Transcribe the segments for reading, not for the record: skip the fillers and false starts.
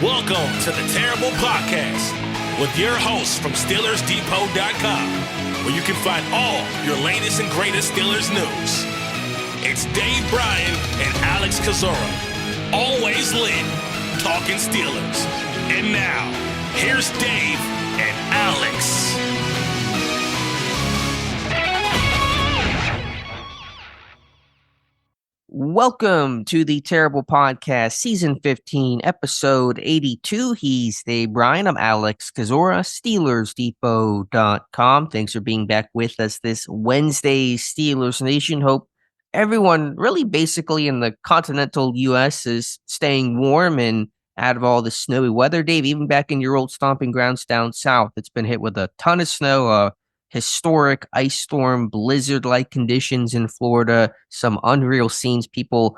Welcome to the Terrible Podcast with your hosts from SteelersDepot.com, where you can find all your latest and greatest Steelers news. It's Dave Bryan and Alex Kozora, always lit, talking Steelers. And now, here's Dave and Alex. Welcome to the Terrible Podcast, Season 15, Episode 82. He's Dave Bryan. I'm Alex Kozora, SteelersDepot.com. Thanks for being back with us this Wednesday, Steelers Nation. Hope everyone really basically in the continental U.S. is staying warm and out of all the snowy weather. Dave, even back in your old stomping grounds down south, it's been hit with a ton of snow, historic ice storm, blizzard-like conditions in Florida, some unreal scenes, people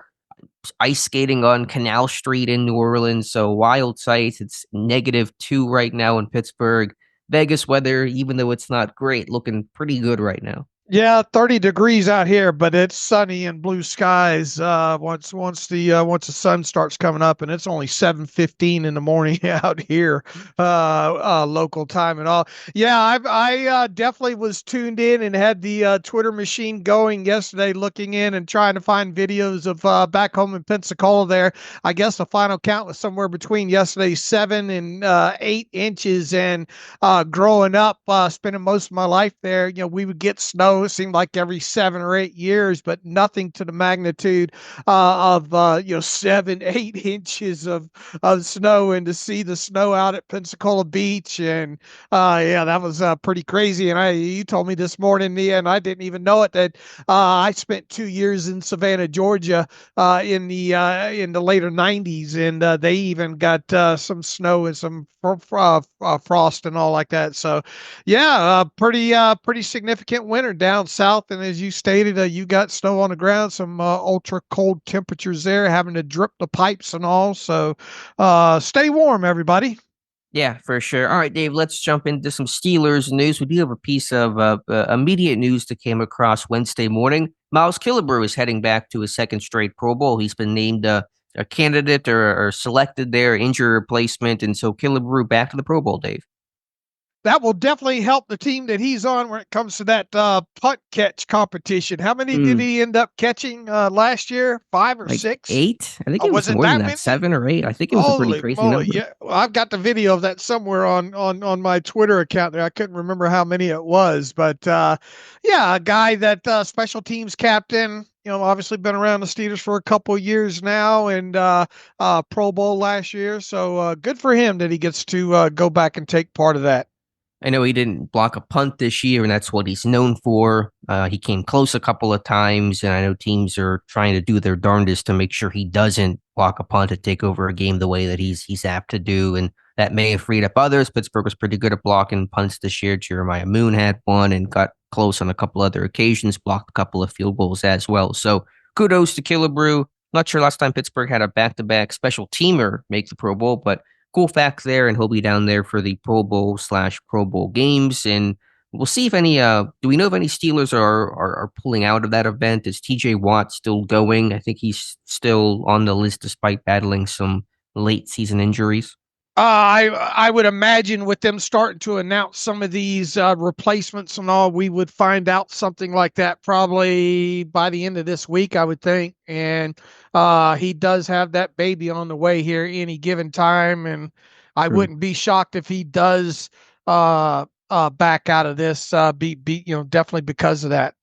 ice skating on Canal Street in New Orleans, so wild sights. It's -2 right now in Pittsburgh. Vegas weather, even though it's not great, looking pretty good right now. Yeah, 30 degrees out here, but it's sunny and blue skies once the sun starts coming up, and it's only 7:15 in the morning out here, local time and all. Yeah, I definitely was tuned in and had the Twitter machine going yesterday, looking in and trying to find videos of back home in Pensacola. There, I guess the final count was somewhere between yesterday 7 and 8 inches. And growing up, spending most of my life there, we would get snow. It seemed like every 7 or 8 years, but nothing to the magnitude of 7, 8 inches of snow. And to see the snow out at Pensacola Beach, and that was pretty crazy. And you told me this morning, and I didn't even know it, that I spent 2 years in Savannah, Georgia, in the later 90s, and they even got some snow and some frost and all like that. So pretty significant winter down south. And as you stated, you got snow on the ground, some ultra cold temperatures there, having to drip the pipes and all. So stay warm, everybody. Yeah, for sure. All right, Dave, let's jump into some Steelers news. We do have a piece of immediate news that came across Wednesday morning. Miles Killebrew is heading back to his second straight Pro Bowl. He's been named a candidate or selected there, injury replacement. And so Killebrew back to the Pro Bowl, Dave. That will definitely help the team that he's on when it comes to that punt catch competition. How many did he end up catching last year? 5 or 6? 8? I think it was more than that. 7 or 8. I think it was a pretty crazy number. Yeah, well, I've got the video of that somewhere on my Twitter account there. I couldn't remember how many it was, but a guy that special teams captain. Obviously been around the Steelers for a couple of years now, and Pro Bowl last year. So good for him that he gets to go back and take part of that. I know he didn't block a punt this year, and that's what he's known for. He came close a couple of times, and I know teams are trying to do their darndest to make sure he doesn't block a punt to take over a game the way that he's apt to do, and that may have freed up others. Pittsburgh was pretty good at blocking punts this year. Jeremiah Moon had one and got close on a couple other occasions, blocked a couple of field goals as well. So kudos to Killebrew. Not sure last time Pittsburgh had a back-to-back special teamer make the Pro Bowl, but cool fact there, and he'll be down there for the Pro Bowl/Pro Bowl games. And we'll see if any, do we know if any Steelers are pulling out of that event? Is TJ Watt still going? I think he's still on the list despite battling some late season injuries. I would imagine with them starting to announce some of these replacements and all, we would find out something like that probably by the end of this week, I would think. And he does have that baby on the way here any given time, and I wouldn't be shocked if he does back out of this. Definitely because of that.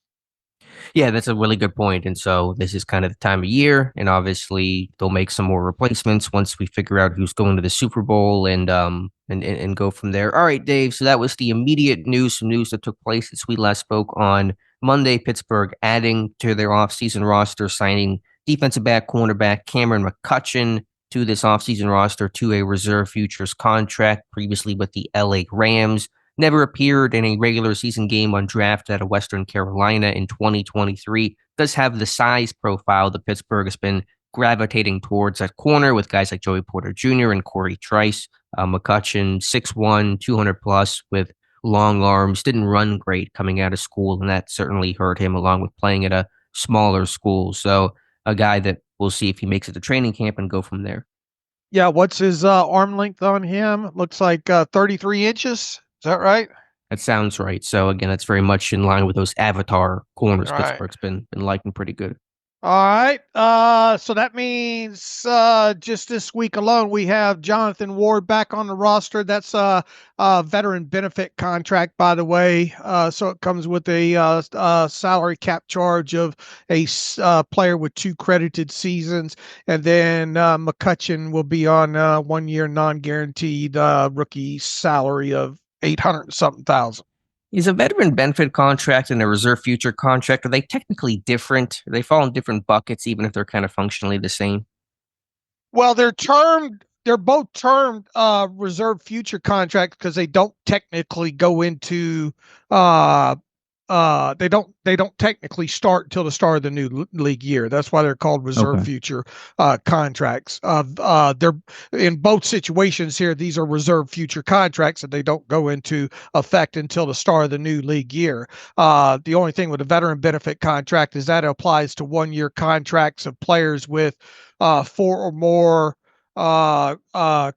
Yeah, that's a really good point. And so this is kind of the time of year, and obviously they'll make some more replacements once we figure out who's going to the Super Bowl and go from there. All right, Dave. So that was the immediate news, some news that took place since we last spoke on Monday. Pittsburgh adding to their offseason roster, signing defensive back, cornerback Cameron McCutcheon to this offseason roster to a reserve futures contract, previously with the LA Rams. Never appeared in a regular season game undrafted out of Western Carolina in 2023. Does have the size profile that Pittsburgh has been gravitating towards at corner with guys like Joey Porter Jr. and Corey Trice. McCutcheon, 6'1", 200 plus with long arms, didn't run great coming out of school, and that certainly hurt him along with playing at a smaller school. So a guy that we'll see if he makes it to training camp and go from there. Yeah, what's his arm length on him? Looks like 33 inches. Is that right? That sounds right. So again, that's very much in line with those avatar corners All right. Pittsburgh's been liking pretty good. All right. So that means just this week alone, we have Jonathan Ward back on the roster. That's a veteran benefit contract, by the way. So it comes with a salary cap charge of a player with 2 credited seasons. And then McCutcheon will be on 1 year non-guaranteed rookie salary of 800 and something thousand. Is a veteran benefit contract and a reserve future contract, are they technically different? They fall in different buckets, even if they're kind of functionally the same? Well, they're both termed reserve future contracts because they don't technically go into uh they don't technically start until the start of the new league year. That's why they're called reserve future contracts. They're in both situations here. These are reserve future contracts and they don't go into effect until the start of the new league year. The only thing with a veteran benefit contract is that it applies to 1 year contracts of players with 4 or more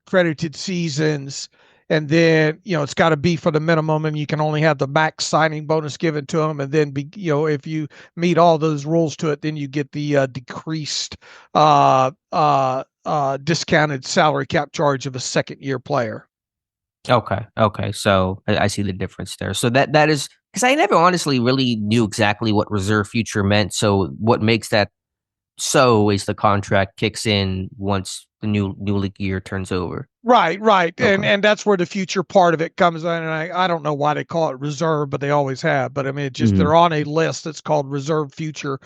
credited seasons, and then it's got to be for the minimum, and you can only have the max signing bonus given to them, and then if you meet all those rules to it, then you get the decreased discounted salary cap charge of a second year player. Okay. So I see the difference there. So that is because I never honestly really knew exactly what reserve future meant. So what makes that so is the contract kicks in once the new league year turns over. Right. Okay. And that's where the future part of it comes in. And I don't know why they call it reserve, but they always have. But I mean, they're on a list that's called reserve future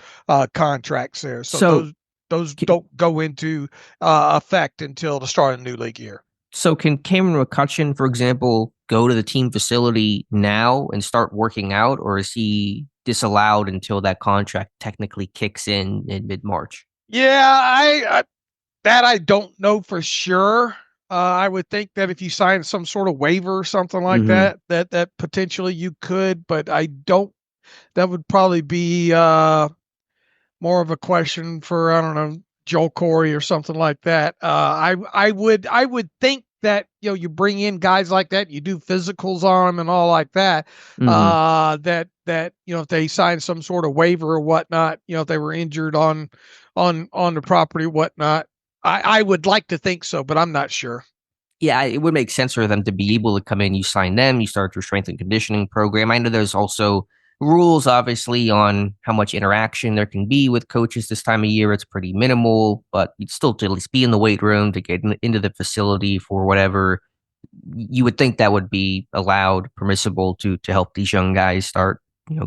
contracts there. So those don't go into effect until the start of the new league year. So can Cameron McCutcheon, for example, go to the team facility now and start working out, or is he disallowed until that contract technically kicks in mid-March? Yeah, I don't know for sure. I would think that if you sign some sort of waiver or something like that potentially you could, but I don't. That would probably be more of a question for, I don't know, Joel Corey or something like that. I would think that you bring in guys like that, you do physicals on them and all like that. That if they sign some sort of waiver or whatnot, if they were injured on the property whatnot, I would like to think so, but I'm not sure. Yeah, it would make sense for them to be able to come in. You sign them, you start your strength and conditioning program. I know there's also rules, obviously, on how much interaction there can be with coaches this time of year. It's pretty minimal, but you'd still to at least be in the weight room to get into the facility for whatever. You would think that would be allowed, permissible to help these young guys start,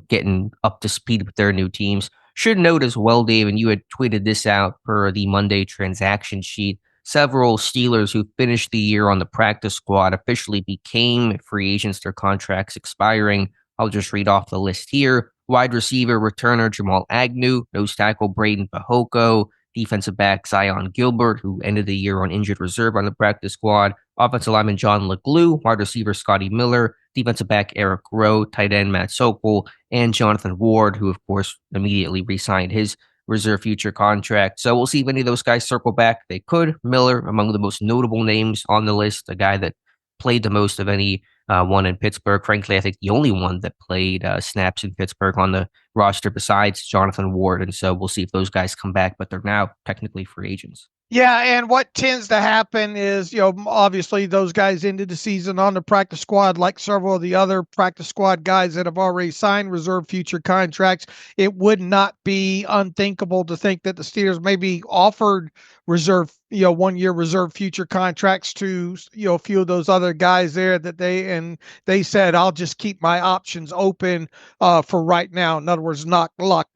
getting up to speed with their new teams. Should note as well, Dave, and you had tweeted this out per the Monday transaction sheet. Several Steelers who finished the year on the practice squad officially became free agents, their contracts expiring. I'll just read off the list here. Wide receiver returner Jamal Agnew, nose tackle Braden Pahoko, defensive back Zion Gilbert, who ended the year on injured reserve on the practice squad, offensive lineman John LeGlue, wide receiver Scotty Miller, defensive back Eric Rowe, tight end Matt Sokol, and Jonathan Ward, who of course immediately re-signed his reserve future contract. So we'll see if any of those guys circle back. They could. Miller, among the most notable names on the list, a guy that played the most of any one in Pittsburgh. Frankly, I think the only one that played snaps in Pittsburgh on the roster besides Jonathan Ward. And so we'll see if those guys come back, but they're now technically free agents. Yeah, and what tends to happen is, obviously those guys ended the season on the practice squad, like several of the other practice squad guys that have already signed reserve future contracts. It would not be unthinkable to think that the Steelers maybe offered reserve, 1 year reserve future contracts to, a few of those other guys there that they said, I'll just keep my options open for right now. In other words, not lock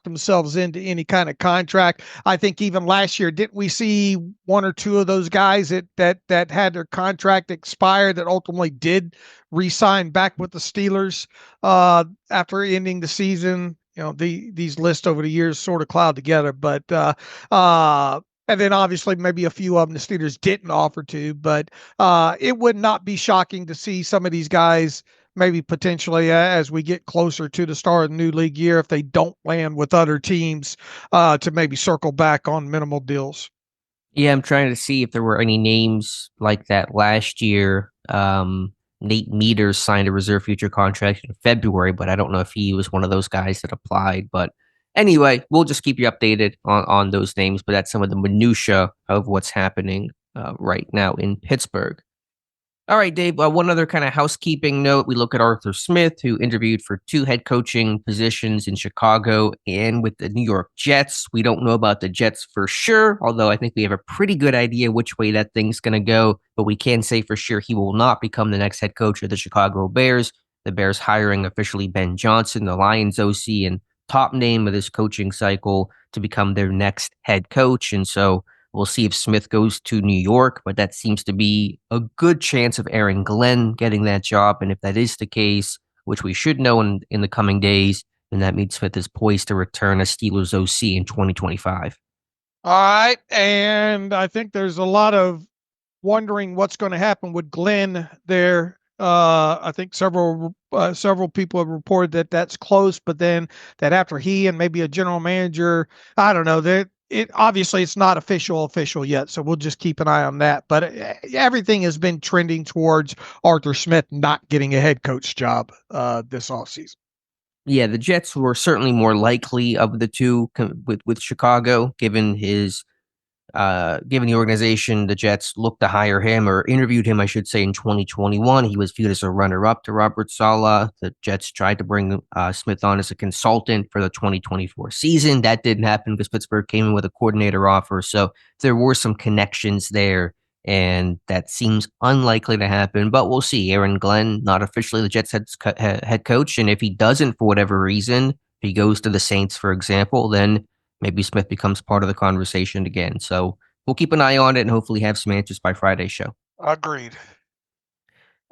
themselves into any kind of contract. I think even last year, didn't we see 1 or 2 of those guys that had their contract expire that ultimately did re-sign back with the Steelers after ending the season? These lists over the years sort of cloud together, but and then obviously maybe a few of them the Steelers didn't offer to, but it would not be shocking to see some of these guys maybe potentially as we get closer to the start of the new league year, if they don't land with other teams, to maybe circle back on minimal deals. Yeah, I'm trying to see if there were any names like that last year. Nate Meters signed a reserve future contract in February, but I don't know if he was one of those guys that applied. But anyway, we'll just keep you updated on those names. But that's some of the minutia of what's happening right now in Pittsburgh. All right, Dave. One other kind of housekeeping note. We look at Arthur Smith, who interviewed for 2 head coaching positions in Chicago and with the New York Jets. We don't know about the Jets for sure, although I think we have a pretty good idea which way that thing's going to go. But we can say for sure he will not become the next head coach of the Chicago Bears. The Bears hiring officially Ben Johnson, the Lions OC, and top name of this coaching cycle to become their next head coach. And so we'll see if Smith goes to New York, but that seems to be a good chance of Aaron Glenn getting that job. And if that is the case, which we should know in the coming days, then that means Smith is poised to return as Steelers OC in 2025. All right. And I think there's a lot of wondering what's going to happen with Glenn there. I think several people have reported that that's close, but then that after he and maybe a general manager, I don't know, that it obviously it's not official yet, so we'll just keep an eye on that. But everything has been trending towards Arthur Smith not getting a head coach job this offseason. Yeah, the Jets were certainly more likely of the two with Chicago, given the organization, the Jets looked to hire him or interviewed him, I should say, in 2021. He was viewed as a runner-up to Robert Saleh. The Jets tried to bring Smith on as a consultant for the 2024 season. That didn't happen because Pittsburgh came in with a coordinator offer. So there were some connections there, and that seems unlikely to happen. But we'll see. Aaron Glenn, not officially the Jets head coach, and if he doesn't, for whatever reason, if he goes to the Saints, for example, then maybe Smith becomes part of the conversation again. So we'll keep an eye on it and hopefully have some answers by Friday's show. Agreed.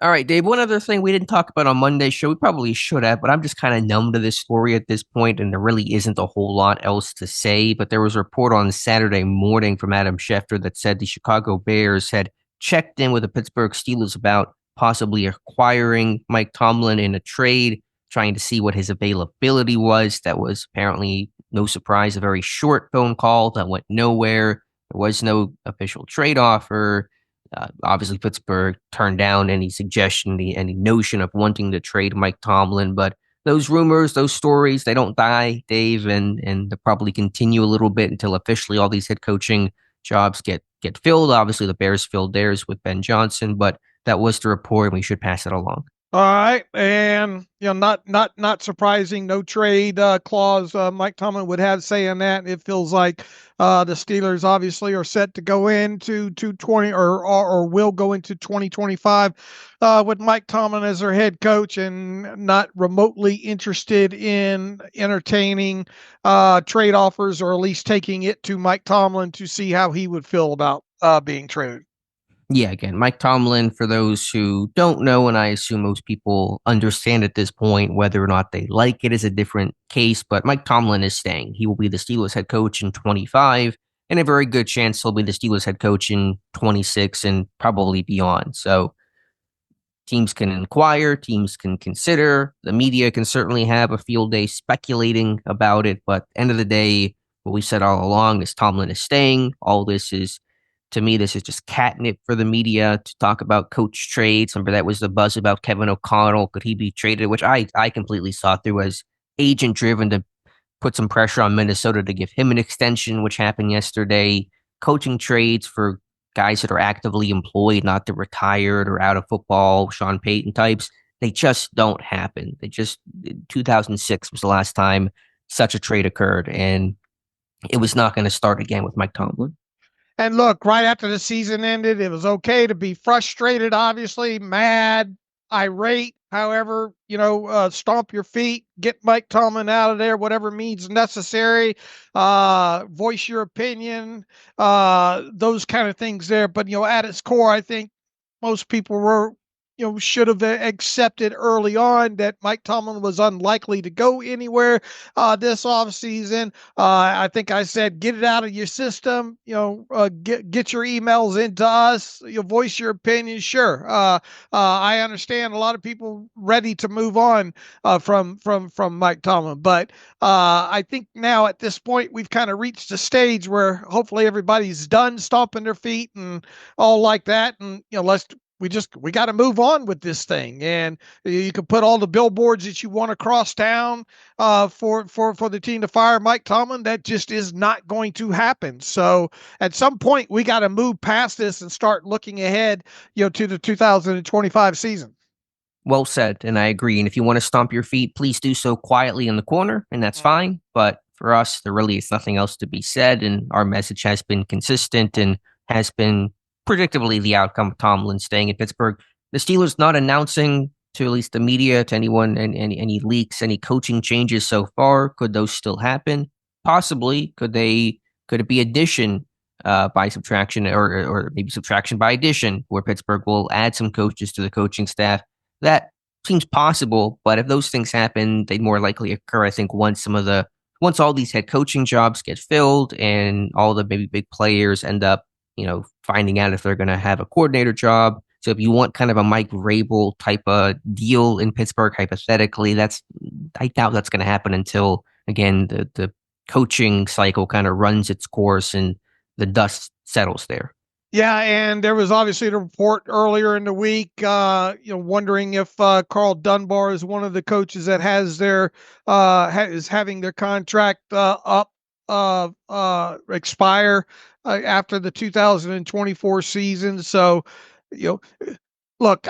All right, Dave, one other thing we didn't talk about on Monday's show, we probably should have, but I'm just kind of numb to this story at this point, and there really isn't a whole lot else to say. But there was a report on Saturday morning from Adam Schefter that said the Chicago Bears had checked in with the Pittsburgh Steelers about possibly acquiring Mike Tomlin in a trade, trying to see what his availability was. That was apparently, no surprise, a very short phone call that went nowhere. There was no official trade offer. Obviously, Pittsburgh turned down any suggestion, any notion of wanting to trade Mike Tomlin. But those rumors, those stories, they don't die, Dave, and they'll probably continue a little bit until officially all these head coaching jobs get filled. Obviously, the Bears filled theirs with Ben Johnson, but that was the report, and we should pass it along. All right, and not surprising, no trade clause. Mike Tomlin would have say in that. It feels like the Steelers obviously are set to go into 220 or will go into 2025 with Mike Tomlin as their head coach, and not remotely interested in entertaining trade offers, or at least taking it to Mike Tomlin to see how he would feel about being traded. Yeah, again, Mike Tomlin, for those who don't know, and I assume most people understand at this point, whether or not they like it is a different case, but Mike Tomlin is staying. He will be the Steelers head coach in 25, and a very good chance he'll be the Steelers head coach in 26 and probably beyond. So teams can inquire, teams can consider, the media can certainly have a field day speculating about it, but at the end of the day, what we said all along is Tomlin is staying. All this is, to me, this is just catnip for the media to talk about coach trades. Remember, that was the buzz about Kevin O'Connell. Could he be traded? Which I completely saw through as agent driven to put some pressure on Minnesota to give him an extension, which happened yesterday. Coaching trades for guys that are actively employed, not the retired or out of football, Sean Payton types, they just don't happen. 2006 was the last time such a trade occurred, and it was not going to start again with Mike Tomlin. And look, right after the season ended, it was okay to be frustrated, obviously, mad, irate, however, stomp your feet, get Mike Tomlin out of there, whatever means necessary, voice your opinion, those kind of things there. But, at its core, I think most people were, should have accepted early on that Mike Tomlin was unlikely to go anywhere this offseason. I think I said, get it out of your system, get your emails into us, voice your opinion. Sure. I understand a lot of people ready to move on from Mike Tomlin, but I think now at this point we've kind of reached a stage where hopefully everybody's done stomping their feet and all like that, and we got to move on with this thing. And you can put all the billboards that you want across town for the team to fire Mike Tomlin. That just is not going to happen. So at some point we got to move past this and start looking ahead, to the 2025 season. Well said, and I agree. And if you want to stomp your feet, please do so quietly in the corner, and that's fine. But for us, there really is nothing else to be said, and our message has been consistent and has been predictably the outcome of Tomlin staying in Pittsburgh. The Steelers not announcing to at least the media, to anyone, and any leaks, any coaching changes so far. Could those still happen? Possibly. Could it be addition by subtraction, or maybe subtraction by addition, where Pittsburgh will add some coaches to the coaching staff? That seems possible, but if those things happen, they'd more likely occur, I think, once all these head coaching jobs get filled and all the maybe big players end up, finding out if they're going to have a coordinator job. So if you want kind of a Mike Vrabel type of deal in Pittsburgh, hypothetically, I doubt that's going to happen until, again, the coaching cycle kind of runs its course and the dust settles there. Yeah, and there was obviously the report earlier in the week, wondering if Carl Dunbar is one of the coaches that has is having their contract expire after the 2024 season. So, look,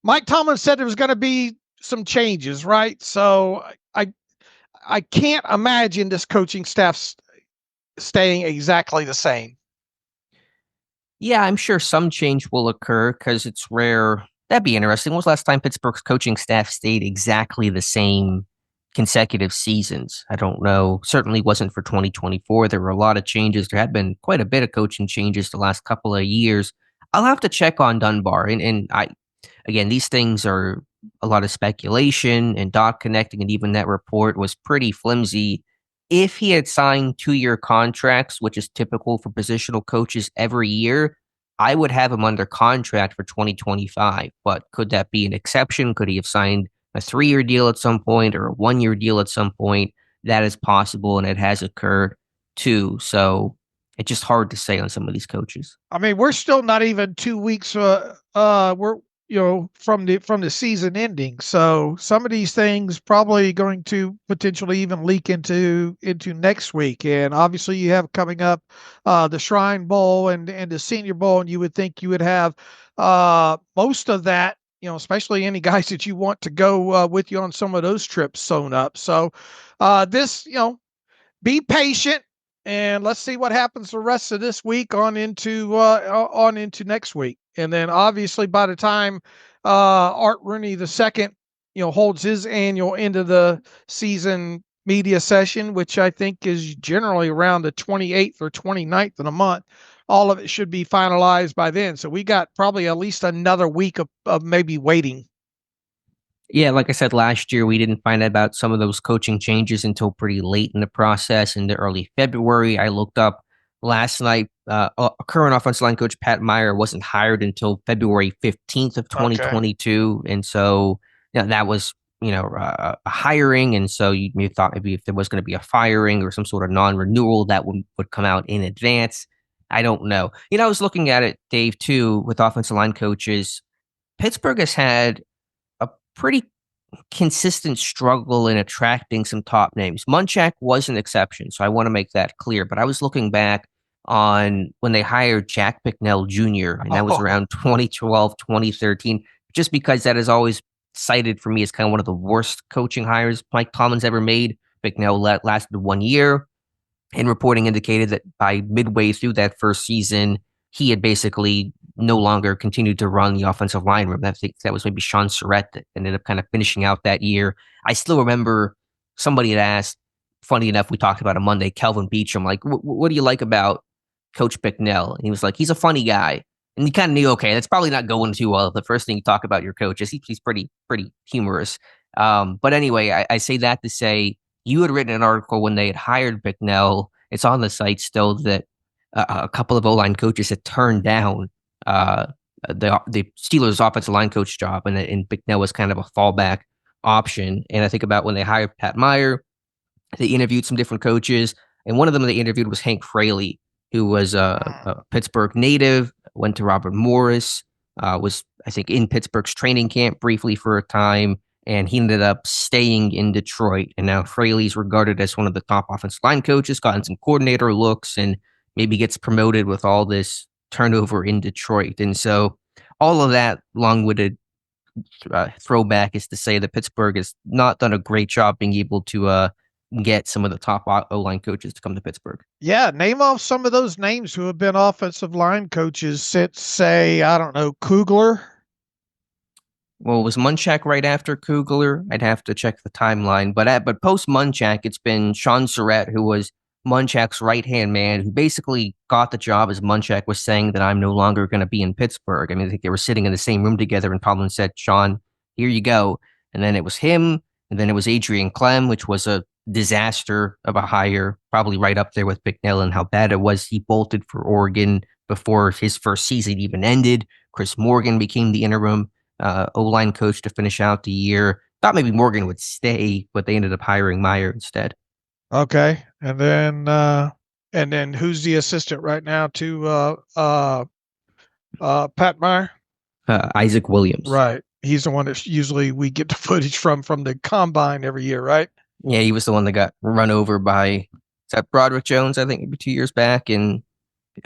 Mike Tomlin said there was going to be some changes, right? So I can't imagine this coaching staff staying exactly the same. Yeah, I'm sure some change will occur because it's rare. That'd be interesting. When was the last time Pittsburgh's coaching staff stayed exactly the same consecutive seasons? I don't know. Certainly wasn't for 2024. There were a lot of changes. There had been quite a bit of coaching changes the last couple of years. I'll have to check on Dunbar. And again, these things are a lot of speculation and dot connecting, and even that report was pretty flimsy. If he had signed 2-year contracts, which is typical for positional coaches every year, I would have him under contract for 2025. But could that be an exception? Could he have signed a 3-year deal at some point or a 1-year deal at some point? That is possible, and it has occurred too. So it's just hard to say on some of these coaches. I mean, we're still not even 2 weeks from the season ending. So some of these things probably going to potentially even leak into next week. And obviously you have coming up the Shrine Bowl and the Senior Bowl, and you would think you would have most of that, especially any guys that you want to go with you on some of those trips sewn up. So be patient. And let's see what happens the rest of this week on into next week. And then obviously by the time Art Rooney II, holds his annual end of the season media session, which I think is generally around the 28th or 29th of the month, all of it should be finalized by then. So we got probably at least another week of maybe waiting. Yeah, like I said, last year, we didn't find out about some of those coaching changes until pretty late in the process, into early February. I looked up last night, current offensive line coach Pat Meyer wasn't hired until February 15th of 2022. Okay. And so that was, a hiring. And so you thought maybe if there was going to be a firing or some sort of non-renewal, that would come out in advance. I don't know. I was looking at it, Dave, too, with offensive line coaches. Pittsburgh has had pretty consistent struggle in attracting some top names. Munchak was an exception, so I want to make that clear. But I was looking back on when they hired Jack Bicknell Jr., and that was around 2012, 2013, just because that is always cited for me as kind of one of the worst coaching hires Mike Tomlin's ever made. Bicknell lasted 1 year, and reporting indicated that by midway through that first season, he had basically no longer continued to run the offensive line room. I think that was maybe Sean Surratt that ended up kind of finishing out that year. I still remember somebody had asked, funny enough, we talked about on Monday, Kelvin Beachum, like, what do you like about Coach Bicknell? And he was like, he's a funny guy. And you kind of knew, okay, that's probably not going too well. The first thing you talk about your coach is he's pretty humorous. But anyway, I say that to say you had written an article when they had hired Bicknell. It's on the site still that a couple of O-line coaches had turned down the Steelers' offensive line coach job, and Bicknell was kind of a fallback option. And I think about when they hired Pat Meyer, they interviewed some different coaches, and one of them they interviewed was Hank Fraley, who was a Pittsburgh native, went to Robert Morris, was, I think, in Pittsburgh's training camp briefly for a time, and he ended up staying in Detroit. And now Fraley's regarded as one of the top offensive line coaches, gotten some coordinator looks, and maybe gets promoted with all this turnover in Detroit. And so all of that long-winded throwback is to say that Pittsburgh has not done a great job being able to get some of the top O-line coaches to come to Pittsburgh. Yeah, name off some of those names who have been offensive line coaches since, say, I don't know, Kugler. Well, was Munchak right after Kugler? I'd have to check the timeline. But post Munchak, it's been Sean Surratt, who was Munchak's right-hand man, who basically got the job as Munchak was saying that I'm no longer going to be in Pittsburgh. I mean, I think they were sitting in the same room together, and Tomlin said, Sean, here you go. And then it was him, and then it was Adrian Clem, which was a disaster of a hire, probably right up there with Bicknell and how bad it was. He bolted for Oregon before his first season even ended. Chris Morgan became the interim O-line coach to finish out the year. Thought maybe Morgan would stay, but they ended up hiring Meyer instead. Okay. And then who's the assistant right now to Pat Meyer? Isaac Williams. Right. He's the one that usually we get the footage from the combine every year, right? Yeah, he was the one that got run over by, is that Broderick Jones, I think, maybe 2 years back. And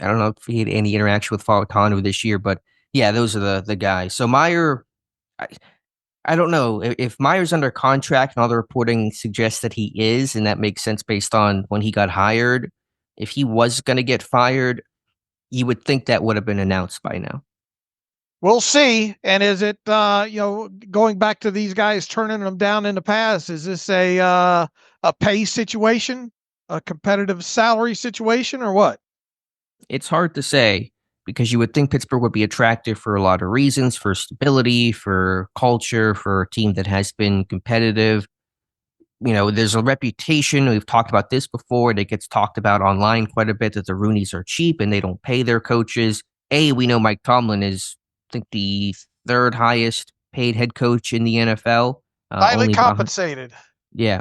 I don't know if he had any interaction with Fautanu this year, but yeah, those are the guys. So Meyer, I don't know if Meyer's under contract and all the reporting suggests that he is, and that makes sense based on when he got hired. If he was going to get fired, you would think that would have been announced by now. We'll see. And is it, going back to these guys turning them down in the past, is this a pay situation, a competitive salary situation, or what? It's hard to say because you would think Pittsburgh would be attractive for a lot of reasons, for stability, for culture, for a team that has been competitive. You know, there's a reputation, we've talked about this before, that gets talked about online quite a bit, that the Rooneys are cheap and they don't pay their coaches. We know Mike Tomlin is, I think, the third highest paid head coach in the NFL. Highly compensated.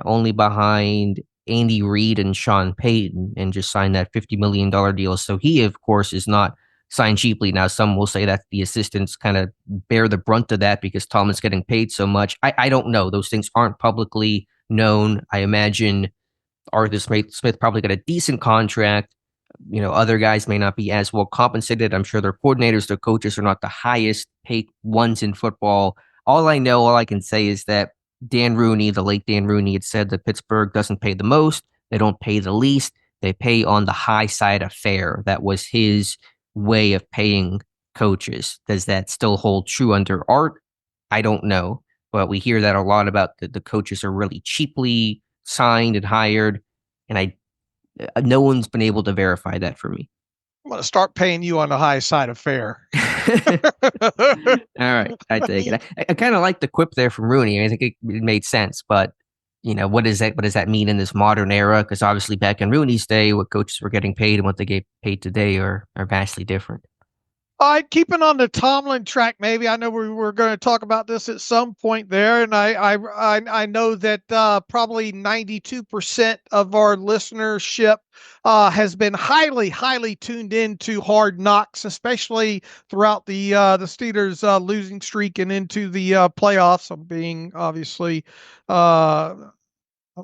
Only behind Andy Reid and Sean Payton, and just signed that $50 million deal. So he, of course, is not signed cheaply. Now, some will say that the assistants kind of bear the brunt of that because Tomlin's getting paid so much. I don't know. Those things aren't publicly known. I imagine Arthur Smith probably got a decent contract. You know, other guys may not be as well compensated. I'm sure their coordinators, their coaches are not the highest paid ones in football. All I can say is that Dan Rooney, the late Dan Rooney, had said that Pittsburgh doesn't pay the most. They don't pay the least. They pay on the high side of fair. That was his way of paying coaches. Does that still hold true under Art? I don't know. But we hear that a lot about the coaches are really cheaply signed and hired. And no one's been able to verify that for me. I'm going to start paying you on the high side of fair. All right, I take it. I kind of like the quip there from Rooney. I think it made sense, but you know, what does that mean in this modern era? Because obviously back in Rooney's day, what coaches were getting paid and what they get paid today are vastly different. All right, keeping on the Tomlin track, maybe. I know we were going to talk about this at some point there, and I know that probably 92% of our listenership has been highly tuned into Hard Knocks, especially throughout the Steelers losing streak and into the playoffs. I'm being obviously.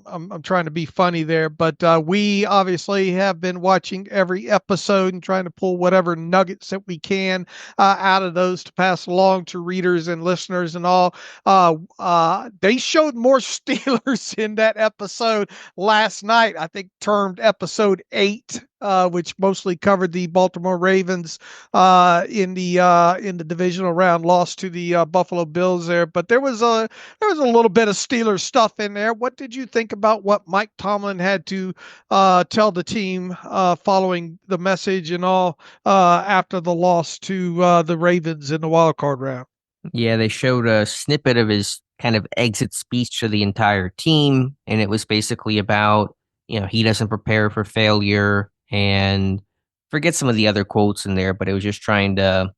I'm trying to be funny there, but we obviously have been watching every episode and trying to pull whatever nuggets that we can out of those to pass along to readers and listeners and all. They showed more Steelers in that episode last night, I think termed episode 8. which mostly covered the Baltimore Ravens in the divisional round, lost to the Buffalo Bills there. But there was a little bit of Steelers stuff in there. What did you think about what Mike Tomlin had to tell the team following the message and all after the loss to the Ravens in the wild card round? Yeah, they showed a snippet of his kind of exit speech to the entire team, and it was basically about, he doesn't prepare for failure, and forget some of the other quotes in there, but it was just trying to.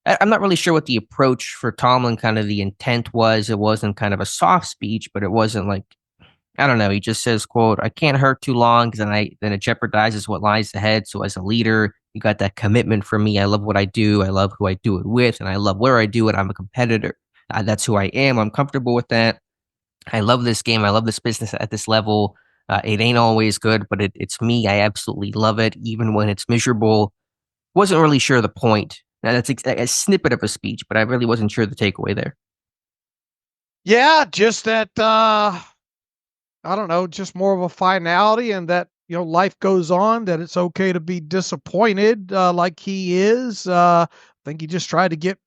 I'm not really sure what the approach for Tomlin, kind of the intent was. It wasn't kind of a soft speech, but it wasn't like, I don't know. He just says, "quote I can't hurt too long because then it jeopardizes what lies ahead." So as a leader, you got that commitment from me. I love what I do. I love who I do it with, and I love where I do it. I'm a competitor. That's who I am. I'm comfortable with that. I love this game. I love this business at this level. It ain't always good, but it's me. I absolutely love it, even when it's miserable. Wasn't really sure the point. Now that's a snippet of a speech, but I really wasn't sure the takeaway there. Yeah, just that. I don't know, just more of a finality, and that life goes on. That it's okay to be disappointed, like he is. I think he just tried to get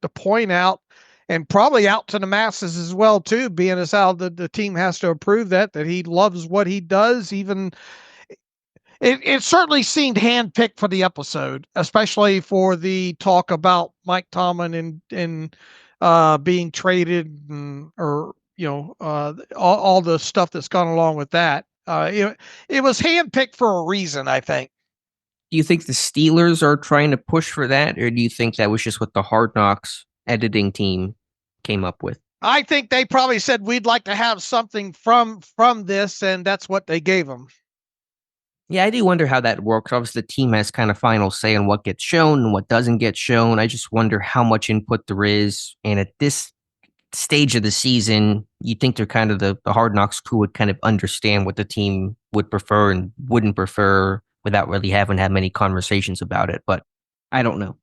the point out, and probably out to the masses as well too. Being as how the team has to approve that he loves what he does. Even it certainly seemed handpicked for the episode, especially for the talk about Mike Tomlin and being traded or all the stuff that's gone along with that. It was handpicked for a reason, I think. Do you think the Steelers are trying to push for that, or do you think that was just what the Hard Knocks editing team came up with? I think they probably said we'd like to have something from this, and that's what they gave them. Yeah, I do wonder how that works. Obviously, the team has kind of final say on what gets shown and what doesn't get shown. I just wonder how much input there is. And at this stage of the season, you think they're kind of the Hard Knocks crew would kind of understand what the team would prefer and wouldn't prefer without really having had many conversations about it. But I don't know.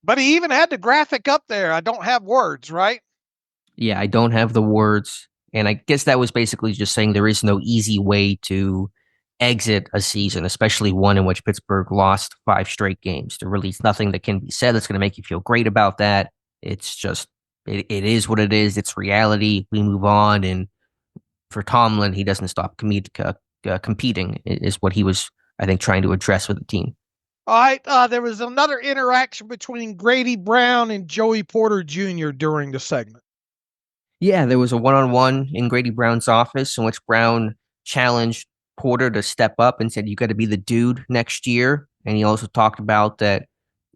But he even had the graphic up there. I don't have words, right? Yeah, I don't have the words. And I guess that was basically just saying there is no easy way to exit a season, especially one in which Pittsburgh lost 5 straight games. There really is nothing that can be said that's going to make you feel great about that. It's just, it is what it is. It's reality. We move on. And for Tomlin, he doesn't stop competing, is what he was, I think, trying to address with the team. All right. There was another interaction between Grady Brown and Joey Porter Jr. during the segment. Yeah, there was a one-on-one in Grady Brown's office in which Brown challenged Porter to step up and said, "You got to be the dude next year." And he also talked about that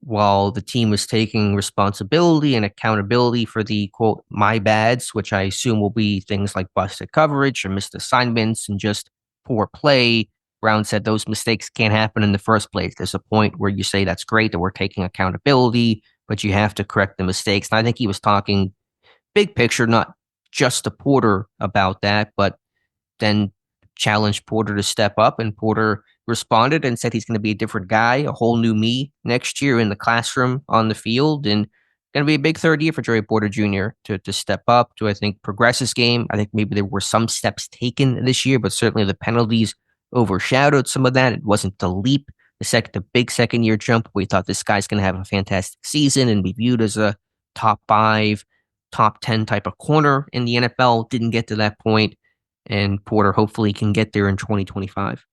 while the team was taking responsibility and accountability for the quote, "my bads," which I assume will be things like busted coverage or missed assignments and just poor play. Brown said those mistakes can't happen in the first place. There's a point where you say that's great that we're taking accountability, but you have to correct the mistakes. And I think he was talking big picture, not just to Porter about that, but then challenged Porter to step up, and Porter responded and said he's going to be a different guy, a whole new me next year in the classroom, on the field, and going to be a big third year for Joey Porter Jr. to step up, to, I think, progress his game. I think maybe there were some steps taken this year, but certainly the penalties overshadowed some of that. It wasn't the leap, the big second year jump. We thought this guy's going to have a fantastic season and be viewed as a top 5, top 10 type of corner in the NFL. Didn't get to that point, and Porter hopefully can get there in 2025.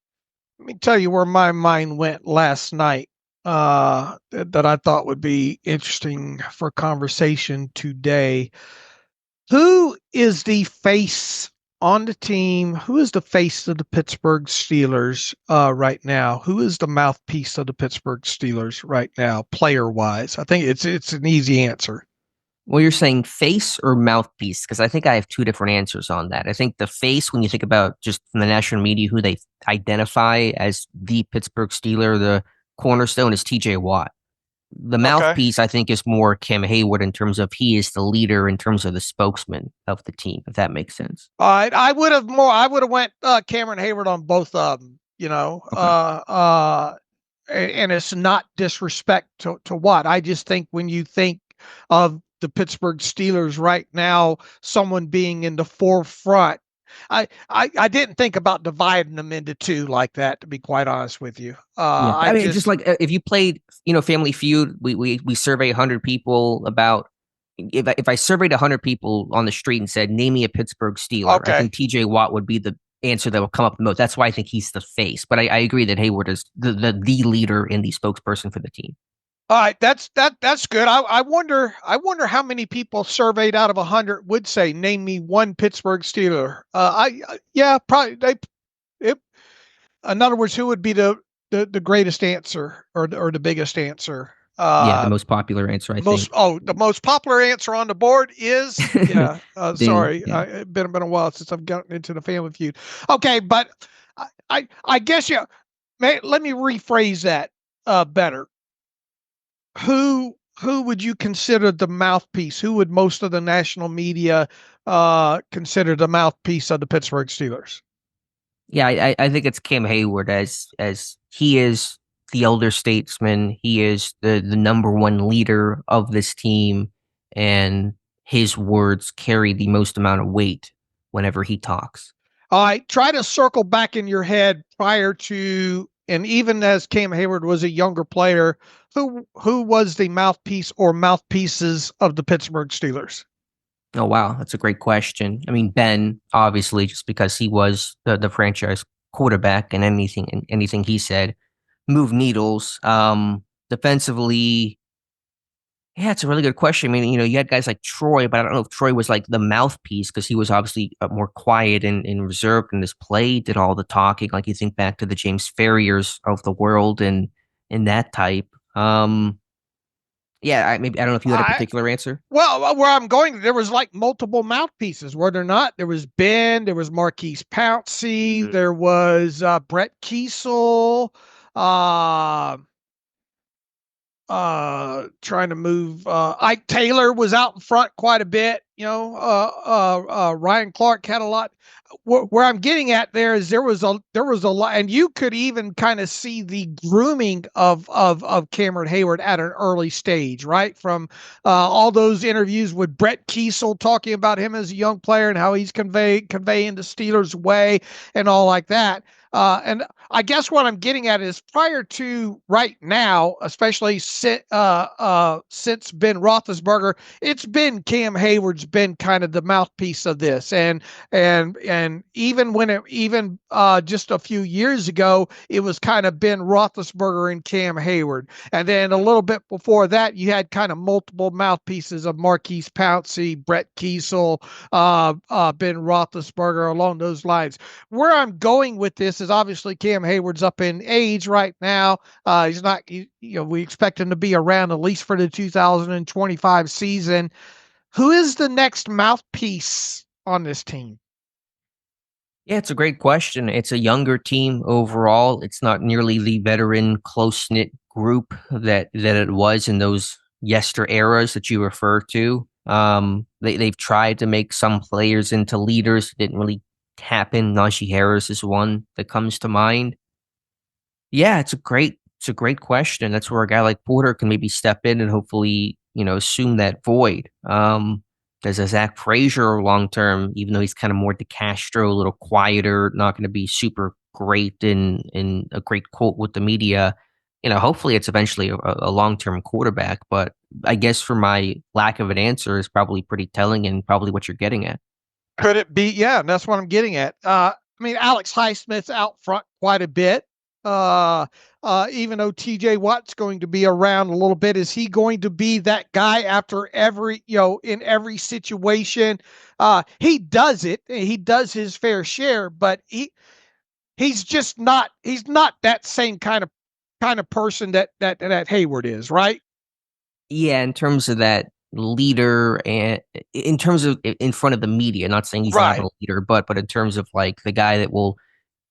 Let me tell you where my mind went last night that I thought would be interesting for conversation today. Who is the face on the team? Who is the face of the Pittsburgh Steelers right now? Who is the mouthpiece of the Pittsburgh Steelers right now, player-wise? I think it's an easy answer. Well, you're saying face or mouthpiece? Because I think I have 2 different answers on that. I think the face, when you think about just from the national media, who they identify as the Pittsburgh Steeler, the cornerstone, is TJ Watt. The mouthpiece, I think, is more Cam Hayward in terms of he is the leader in terms of the spokesman of the team, if that makes sense. All right. I would have went Cameron Hayward on both of them, and it's not disrespect to Watt. I just think when you think of the Pittsburgh Steelers right now, someone being in the forefront I didn't think about dividing them into two like that, to be quite honest with you. Yeah, I mean, just like if you played, Family Feud, we survey 100 people about. If I surveyed 100 people on the street and said, "Name me a Pittsburgh Steeler," I think T.J. Watt would be the answer that will come up the most. That's why I think he's the face. But I agree that Hayward is the leader and the spokesperson for the team. All right, that's good. I wonder how many people surveyed out of 100 would say, "Name me one Pittsburgh Steeler." Yeah, probably in other words, who would be the greatest answer or the biggest answer? The most popular answer, I think. The most popular answer on the board is sorry, yeah. It's been a while since I've gotten into the Family Feud. Okay, but I guess let me rephrase that better. Who would you consider the mouthpiece? Who would most of the national media consider the mouthpiece of the Pittsburgh Steelers? Yeah, I think it's Cam Hayward as he is the elder statesman. He is the number one leader of this team, and his words carry the most amount of weight whenever he talks. All right, try to circle back in your head prior to, and even as Cam Hayward was a younger player, who was the mouthpiece or mouthpieces of the Pittsburgh Steelers? Oh, wow. That's a great question. I mean, Ben, obviously, just because he was the franchise quarterback and anything he said moved needles. Defensively, yeah, it's a really good question. I mean, you had guys like Troy, but I don't know if Troy was like the mouthpiece because he was obviously more quiet and reserved in his play, did all the talking. Like you think back to the James Ferriers of the world and that type. Yeah, I don't know if you had a particular answer. Well, where I'm going, there was like multiple mouthpieces, were there not? There was Ben, there was Marquise Pouncey, there was Brett Kiesel, trying to move. Ike Taylor was out in front quite a bit. Ryan Clark had a lot. Where I'm getting at there is there was a lot, and you could even kind of see the grooming of Cameron Hayward at an early stage, right? From all those interviews with Brett Kiesel talking about him as a young player and how he's conveying the Steelers' way and all like that. And I guess what I'm getting at is prior to right now, especially since Ben Roethlisberger, it's been Cam Hayward's been kind of the mouthpiece of this, and even just a few years ago, it was kind of Ben Roethlisberger and Cam Hayward, and then a little bit before that, you had kind of multiple mouthpieces of Marquise Pouncey, Brett Kiesel, Ben Roethlisberger, along those lines. Where I'm going with this is obviously Cam Hayward's up in age right now. He's not, we expect him to be around at least for the 2025 season. Who is the next mouthpiece on this team? Yeah, it's a great question. It's a younger team overall. It's not nearly the veteran, close-knit group that it was in those yester eras that you refer to. They've tried to make some players into leaders. It didn't really happen. Najee Harris is one that comes to mind. Yeah, it's a great question. That's where a guy like Porter can maybe step in and hopefully, assume that void. There's a Zach Frazier long term, even though he's kind of more DeCastro, a little quieter, not going to be super great in a great quote with the media. Hopefully it's eventually a long term quarterback. But I guess for my lack of an answer is probably pretty telling and probably what you're getting at. Could it be? Yeah, that's what I'm getting at. I mean, Alex Highsmith's out front quite a bit. Even though TJ Watt's going to be around a little bit, is he going to be that guy after every, in every situation? He does it. He does his fair share, but he's just not, he's not that same kind of person that Hayward is, right? Yeah. In terms of that leader and in terms of in front of the media, not saying he's not a leader, but in terms of like the guy that will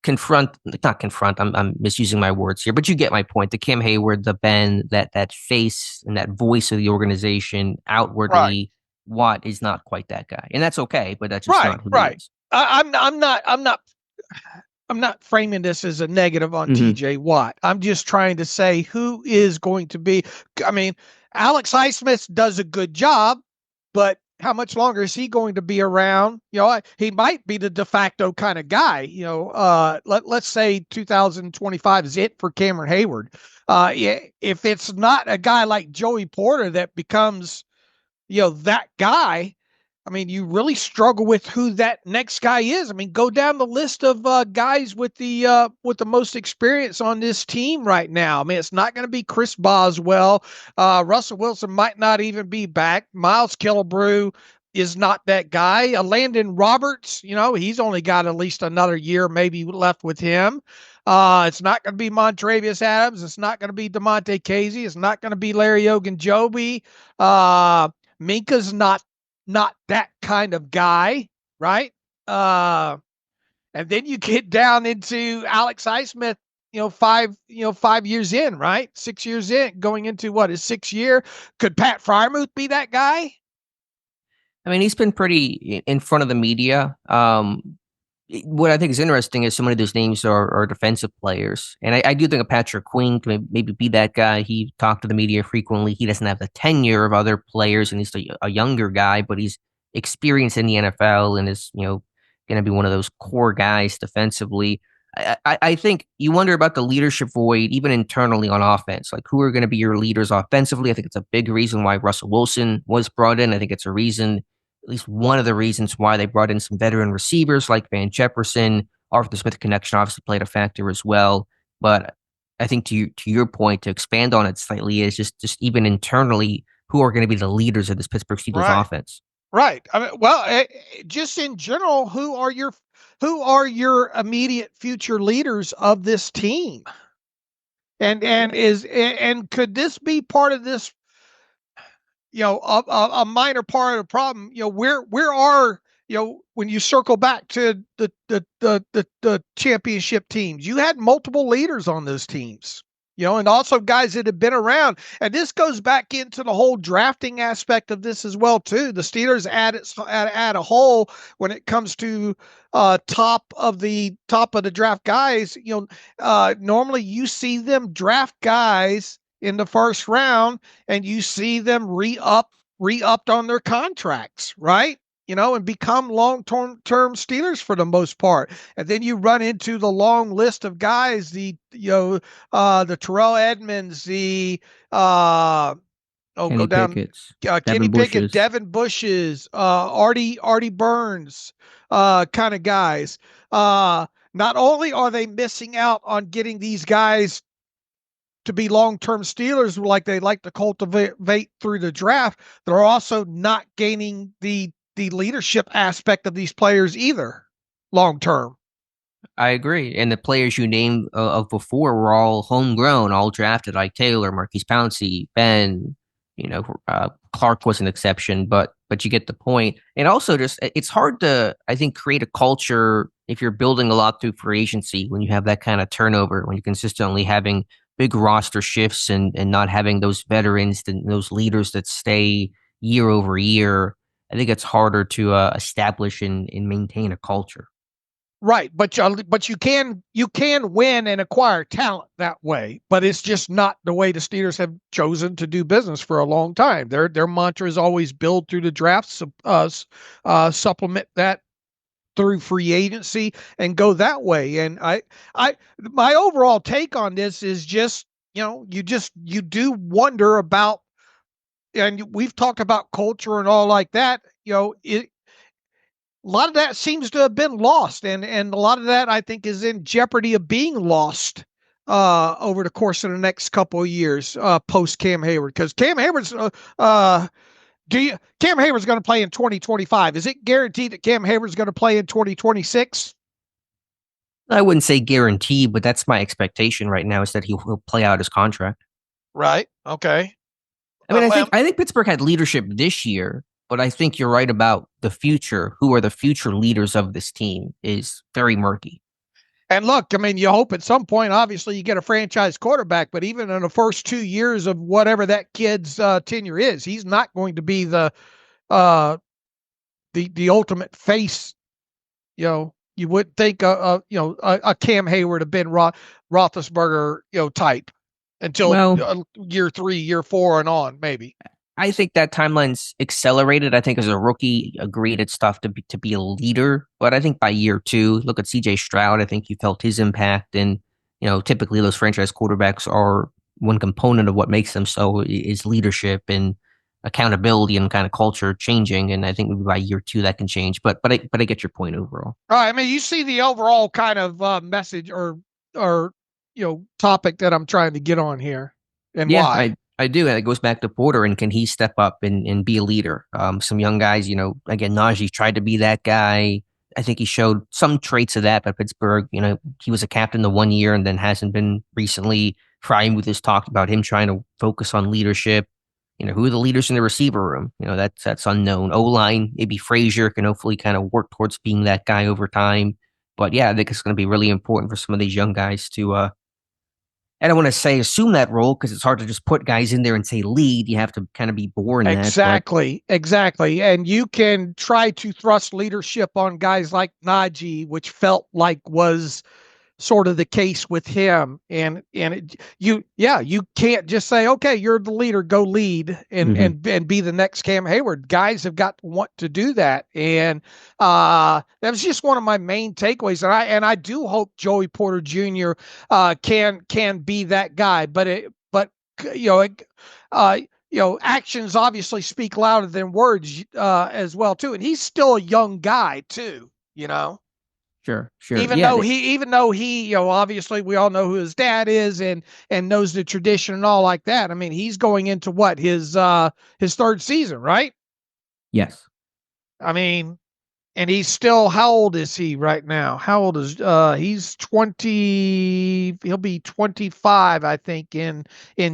not confront, I'm misusing my words here, but you get my point. The Cam Hayward, the Ben, that face and that voice of the organization outwardly, Watt is not quite that guy. And that's okay, but that's just not who he is. I'm not framing this as a negative on TJ Watt. I'm just trying to say who is going to be. I mean, Alex Highsmith does a good job, but how much longer is he going to be around? He might be the de facto kind of guy. Let's say 2025 is it for Cameron Hayward. If it's not a guy like Joey Porter that becomes, that guy, I mean, you really struggle with who that next guy is. I mean, go down the list of guys with the most experience on this team right now. I mean, it's not going to be Chris Boswell. Russell Wilson might not even be back. Miles Killebrew is not that guy. Landon Roberts, he's only got at least another year maybe left with him. It's not going to be Montravius Adams. It's not going to be DeMonte Casey. It's not going to be Larry Ogunjobi. Minka's not that kind of guy, right? And then you get down into Alex Highsmith, 5 years in, right? 6 years in, going into his 6th year. Could Pat Fryermuth be that guy? I mean, he's been pretty in front of the media. What I think is interesting is so many of those names are defensive players. And I do think a Patrick Queen can maybe be that guy. He talked to the media frequently. He doesn't have the tenure of other players, and he's a younger guy, but he's experienced in the NFL and is, going to be one of those core guys defensively. I think you wonder about the leadership void, even internally on offense. Like, who are going to be your leaders offensively? I think it's a big reason why Russell Wilson was brought in. I think it's a reason, at least one of the reasons why they brought in some veteran receivers like Van Jefferson. Arthur Smith connection obviously played a factor as well. But I think to your point, to expand on it slightly, is just even internally, who are going to be the leaders of this Pittsburgh Steelers offense? Right. I mean, just in general, who are your immediate future leaders of this team? And could this be part of this? A minor part of the problem. Where are when you circle back to the championship teams, you had multiple leaders on those teams. And also guys that have been around. And this goes back into the whole drafting aspect of this as well, too. The Steelers add a hole when it comes to top of the draft guys. Normally you see them draft guys in the first round and you see them re-upped on their contracts, right? And become long-term Steelers for the most part. And then you run into the long list of guys, the Terrell Edmonds, Kenny Kenny Pickett, Devin Bushes, Artie Burns, kind of guys. Not only are they missing out on getting these guys to be long-term Steelers like they like to cultivate through the draft, they're also not gaining the leadership aspect of these players either long-term. I agree. And the players you named of before were all homegrown, all drafted, like Taylor, Marquise Pouncey, Ben, Clark was an exception, but you get the point. And also just, it's hard to, I think, create a culture if you're building a lot through free agency, when you have that kind of turnover, when you're consistently having big roster shifts and not having those veterans and those leaders that stay year over year. I think it's harder to establish and maintain a culture. Right, but you can win and acquire talent that way, but it's just not the way the Steelers have chosen to do business for a long time. Their mantra is always build through the drafts, supplement that through free agency, and go that way. And my overall take on this is just you do wonder about. And we've talked about culture and all like that. A lot of that seems to have been lost, and a lot of that I think is in jeopardy of being lost over the course of the next couple of years post Cam Hayward, because Cam Hayward's Cam Hayward's going to play in 2025. Is it guaranteed that Cam Hayward's going to play in 2026? I wouldn't say guaranteed, but that's my expectation right now, is that he'll play out his contract. Right. Okay. I mean, I think Pittsburgh had leadership this year, but I think you're right about the future. Who are the future leaders of this team is very murky. And look, I mean, you hope at some point, obviously, you get a franchise quarterback, but even in the first 2 years of whatever that kid's tenure is, he's not going to be the ultimate face. You would think a Cam Hayward have been Roethlisberger type until year 3, year 4, and on, maybe. I think that timeline's accelerated. I think as a rookie, agreed it's tough to be a leader, but I think by year two, look at CJ Stroud. I think you felt his impact, and typically those franchise quarterbacks are one component of what makes them so is leadership and accountability and kind of culture changing. And I think maybe by year two that can change. But I get your point overall. All right. I mean, you see the overall kind of message or topic that I'm trying to get on here, and Yeah, why. I do. And it goes back to Porter and can he step up and be a leader? Some young guys, again, Najee tried to be that guy. I think he showed some traits of that at Pittsburgh. He was a captain the 1 year and then hasn't been recently. Frymuth has talked about him trying to focus on leadership. Who are the leaders in the receiver room? That's unknown. O-line, maybe Frazier can hopefully kind of work towards being that guy over time. But yeah, I think it's going to be really important for some of these young guys to I don't want to say assume that role because it's hard to just put guys in there and say lead. You have to kind of be born that. Exactly. And you can try to thrust leadership on guys like Najee, which felt like was sort of the case with him. You can't just say, okay, you're the leader, go lead and be the next Cam Hayward. Guys have got to want to do that. And that was just one of my main takeaways. And I do hope Joey Porter Jr. Can be that guy, but actions obviously speak louder than words as well too. And he's still a young guy too, Sure. Even though he, obviously we all know who his dad is and knows the tradition and all like that. I mean, he's going into what his third season, right? Yes. I mean, and he's still, how old is he right now? How old is he's 20, he'll be 25, I think, in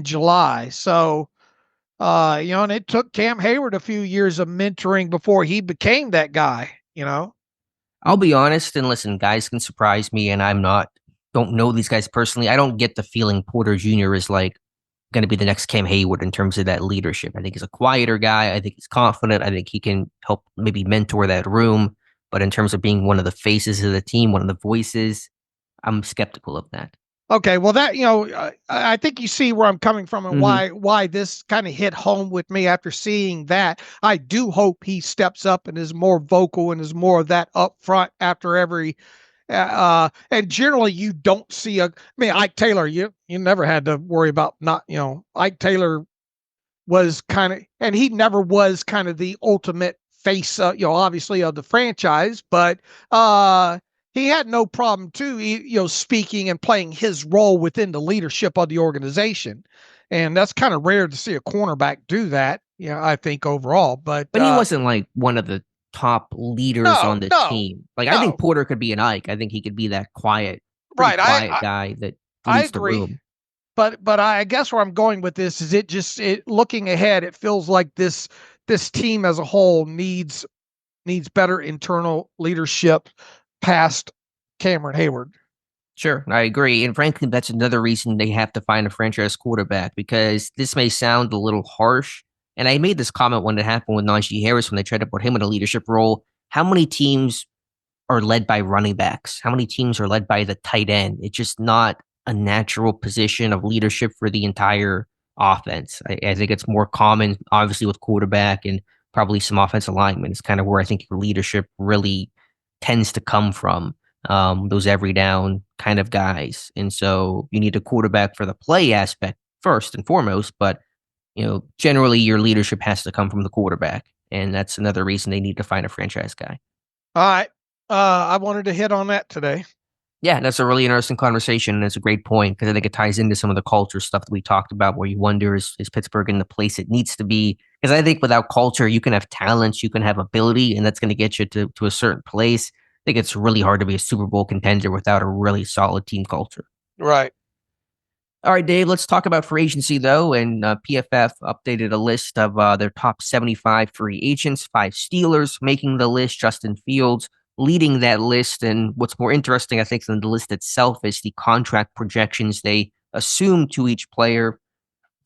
July. So and it took Cam Hayward a few years of mentoring before he became that guy, I'll be honest and listen, guys can surprise me, and don't know these guys personally. I don't get the feeling Porter Jr. is like going to be the next Cam Hayward in terms of that leadership. I think he's a quieter guy. I think he's confident. I think he can help maybe mentor that room. But in terms of being one of the faces of the team, one of the voices, I'm skeptical of that. Okay, well, that I think you see where I'm coming from and why this kind of hit home with me after seeing that. I do hope he steps up and is more vocal and is more of that up front after every. And generally, you don't see Ike Taylor. You never had to worry about not. Ike Taylor was kind of, and he never was kind of the ultimate face. Obviously of the franchise, but he had no problem too, speaking and playing his role within the leadership of the organization. And that's kind of rare to see a cornerback do that, I think overall, but he wasn't like one of the top leaders on the team. I think Porter could be an Ike. I think he could be that quiet guy that leads the room. But I guess where I'm going with this is it looking ahead, it feels like this team as a whole needs better internal leadership past Cameron Hayward. Sure, I agree. And frankly, that's another reason they have to find a franchise quarterback, because this may sound a little harsh. And I made this comment when it happened with Najee Harris when they tried to put him in a leadership role. How many teams are led by running backs? How many teams are led by the tight end? It's just not a natural position of leadership for the entire offense. I think it's more common, obviously, with quarterback and probably some offensive linemen. It's kind of where I think your leadership really tends to come from, those every down kind of guys. And so you need a quarterback for the play aspect first and foremost, but generally your leadership has to come from the quarterback. And that's another reason they need to find a franchise guy. All right. I wanted to hit on that today. Yeah, that's a really interesting conversation. And it's a great point because I think it ties into some of the culture stuff that we talked about where you wonder, is Pittsburgh in the place it needs to be? Because I think without culture, you can have talents, you can have ability, and that's going to get you to a certain place. I think it's really hard to be a Super Bowl contender without a really solid team culture. Right. All right, Dave, let's talk about free agency, though. And PFF updated a list of their top 75 free agents, 5 Steelers making the list, Justin Fields leading that list. And what's more interesting, I think, than the list itself is the contract projections they assume to each player,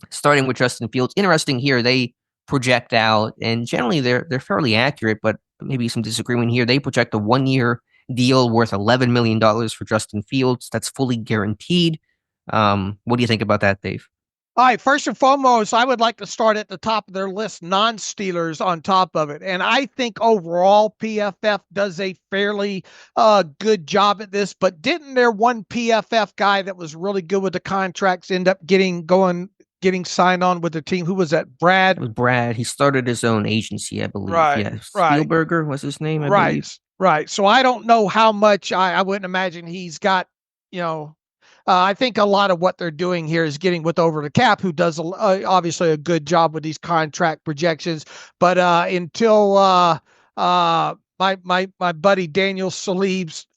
starting with Justin Fields. Interesting here, they project out, and generally they're fairly accurate, but maybe some disagreement here. They project a 1-year deal worth $11 million for Justin Fields. That's fully guaranteed. What do you think about that, Dave? All right, first and foremost, I would like to start at the top of their list, non-Steelers on top of it. And I think overall PFF does a fairly good job at this, but didn't their one PFF guy that was really good with the contracts end up getting signed on with the team? Who was that? Brad? It was Brad. He started his own agency, I believe. Right, Yeah. right. Spielberger was his name, I Right, believe. right. So I don't know how much I wouldn't imagine he's got, you know, I think a lot of what they're doing here is getting with Over the Cap, who does obviously a good job with these contract projections. But until my buddy Daniel Salib's,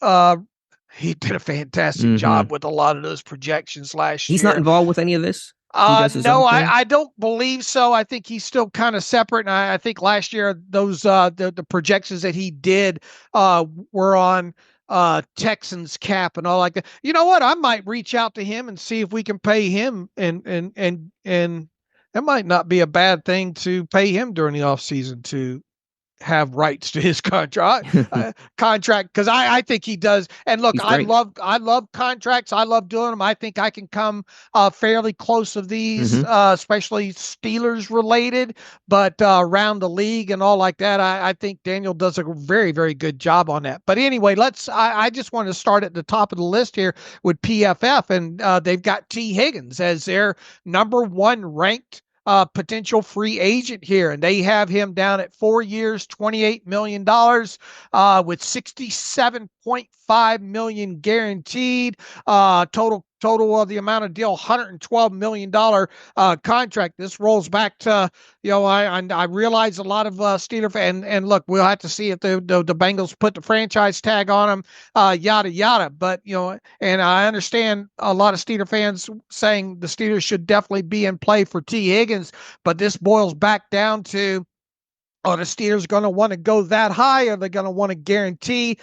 he did a fantastic job with a lot of those projections last He's year. not involved with any of this. He does his No, own thing? I don't believe so. I think he's still kind of separate. And I think last year those the projections that he did were on Texans cap and all like that. You know what? I might reach out to him and see if we can pay him and that might not be a bad thing to pay him during the offseason to have rights to his contract because I think he does. And look, I love contracts. I love doing them. I think I can come fairly close of these, especially Steelers related, but around the league and all like that. I think Daniel does a very, very good job on that. But anyway, I just want to start at the top of the list here with PFF, and they've got T. Higgins as their number one ranked potential free agent here, and they have him down at 4 years, $28 million, with $67.5 million guaranteed. Total of the amount of deal, $112 million contract. This rolls back to, I realize a lot of Steeler fans, and look, we'll have to see if the Bengals put the franchise tag on him, yada, yada. But, and I understand a lot of Steeler fans saying the Steelers should definitely be in play for T. Higgins, but this boils back down to, are the Steelers going to want to go that high? Are they going to want to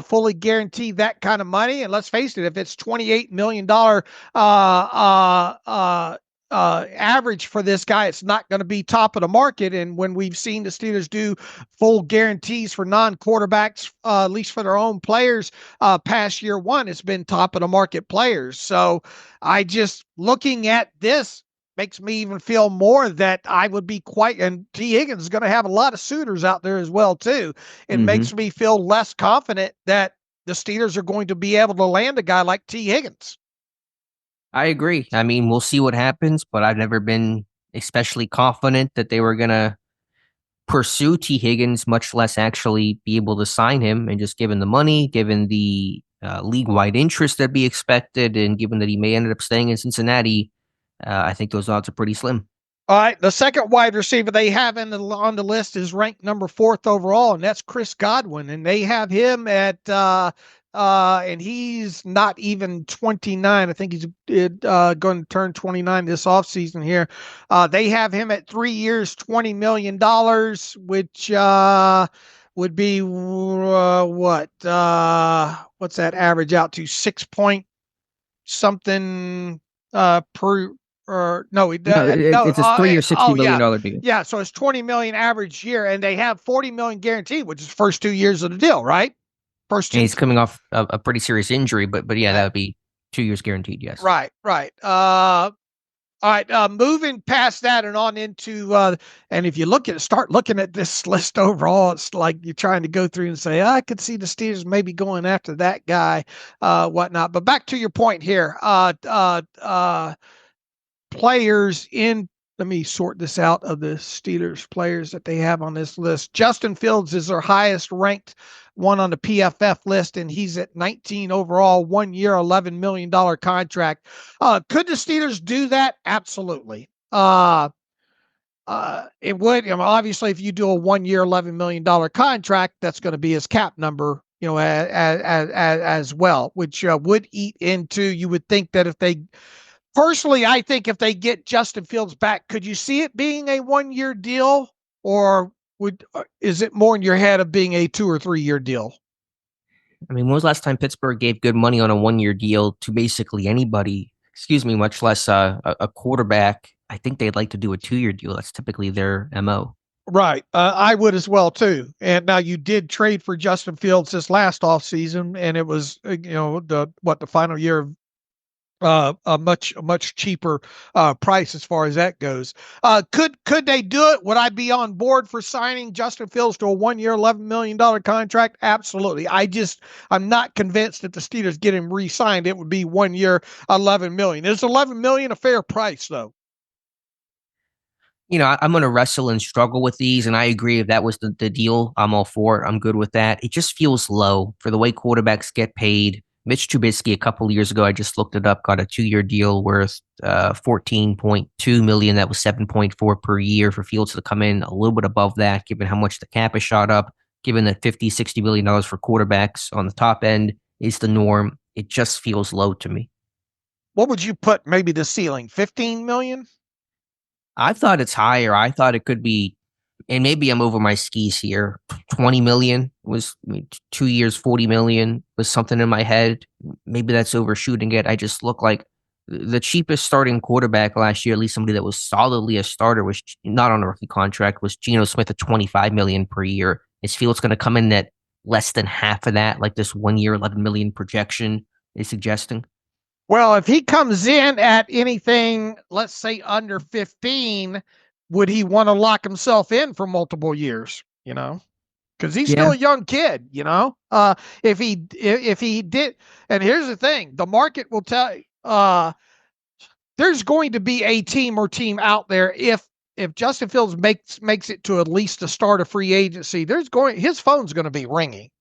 fully guarantee that kind of money? And let's face it, if it's $28 million average for this guy, it's not going to be top of the market. And when we've seen the Steelers do full guarantees for non-quarterbacks, at least for their own players, past year one, it's been top of the market players. So I just, looking at this, makes me even feel more that I would be and T. Higgins is going to have a lot of suitors out there as well, too. It makes me feel less confident that the Steelers are going to be able to land a guy like T. Higgins. I agree. I mean, we'll see what happens, but I've never been especially confident that they were going to pursue T. Higgins, much less actually be able to sign him. And just given the money, given the league-wide interest that be expected, and given that he may end up staying in Cincinnati, I think those odds are pretty slim. All right, the second wide receiver they have on the list is ranked number 4th overall, and that's Chris Godwin, and they have him at and he's not even 29. I think he's going to turn 29 this offseason here. They have him at 3 years, $20 million, which would be what's that average out to? 6 point something per. Or no, it's a 3 year, $60 million deal. Yeah, so it's $20 million average year, and they have $40 million guaranteed, which is first 2 years of the deal, right? And he's coming off a pretty serious injury, but yeah, that would be 2 years guaranteed. Yes. Right. All right. Moving past that and on into, and if you start looking at this list overall, it's like you're trying to go through and say, I could see the Steelers maybe going after that guy, whatnot. But back to your point here, players in, let me sort this out of the Steelers players that they have on this list. Justin Fields is their highest ranked one on the PFF list, and he's at 19 overall, 1 year, $11 million contract. Could the Steelers do that? Absolutely. It would. Obviously, if you do a 1 year, $11 million contract, that's going to be his cap number, as well, which would eat into, you would think that if they, personally, I think if they get Justin Fields back, could you see it being a 1 year deal, or is it more in your head of being a 2 or 3 year deal? I mean, when was the last time Pittsburgh gave good money on a 1 year deal to basically anybody? Much less a quarterback. I think they'd like to do a 2 year deal. That's typically their MO. Right. I would as well, too. And now you did trade for Justin Fields this last offseason, and it was, the final year a much cheaper price as far as that goes. Could they do it? Would I be on board for signing Justin Fields to a 1-year, $11 million contract? Absolutely. I'm not convinced that the Steelers get him re-signed. It would be 1 year, $11 million. Is $11 million a fair price though? I'm going to wrestle and struggle with these, and I agree if that was the deal, I'm all for it. I'm good with that. It just feels low for the way quarterbacks get paid. Mitch Trubisky a couple of years ago, I just looked it up, got a 2-year deal worth $14.2 million. That was 7.4 per year for Fields to come in a little bit above that, given how much the cap has shot up, given that $50-60 million for quarterbacks on the top end is the norm. It just feels low to me. What would you put maybe the ceiling? 15 million? I thought it's higher. I thought it could be, and maybe I'm over my skis here. 20 million was 2 years, 40 million was something in my head. Maybe that's overshooting it. I just look like the cheapest starting quarterback last year, at least somebody that was solidly a starter, was not on a rookie contract, was Geno Smith at 25 million per year. Is Fields going to come in at less than half of that, like this 1 year, 11 million projection is suggesting? Well, if he comes in at anything, let's say under 15, would he want to lock himself in for multiple years? Because he's still a young kid. If he did, and here's the thing: the market will tell. There's going to be a team out there if Justin Fields makes it to at least the start of free agency. His phone's going to be ringing.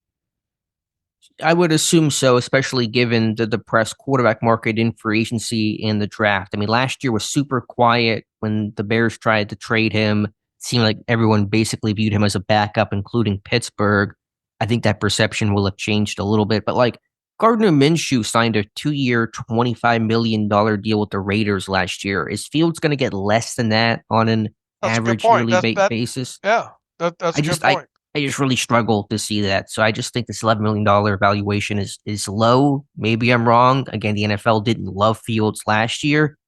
I would assume so, especially given the depressed quarterback market in free agency and the draft. I mean, last year was super quiet when the Bears tried to trade him. It seemed like everyone basically viewed him as a backup, including Pittsburgh. I think that perception will have changed a little bit. But like Gardner Minshew signed a 2-year, $25 million deal with the Raiders last year. Is Fields going to get less than that on an average yearly basis? Yeah, that's a good point. I just really struggle to see that. So I just think this $11 million valuation is low. Maybe I'm wrong. Again, the NFL didn't love Fields last year.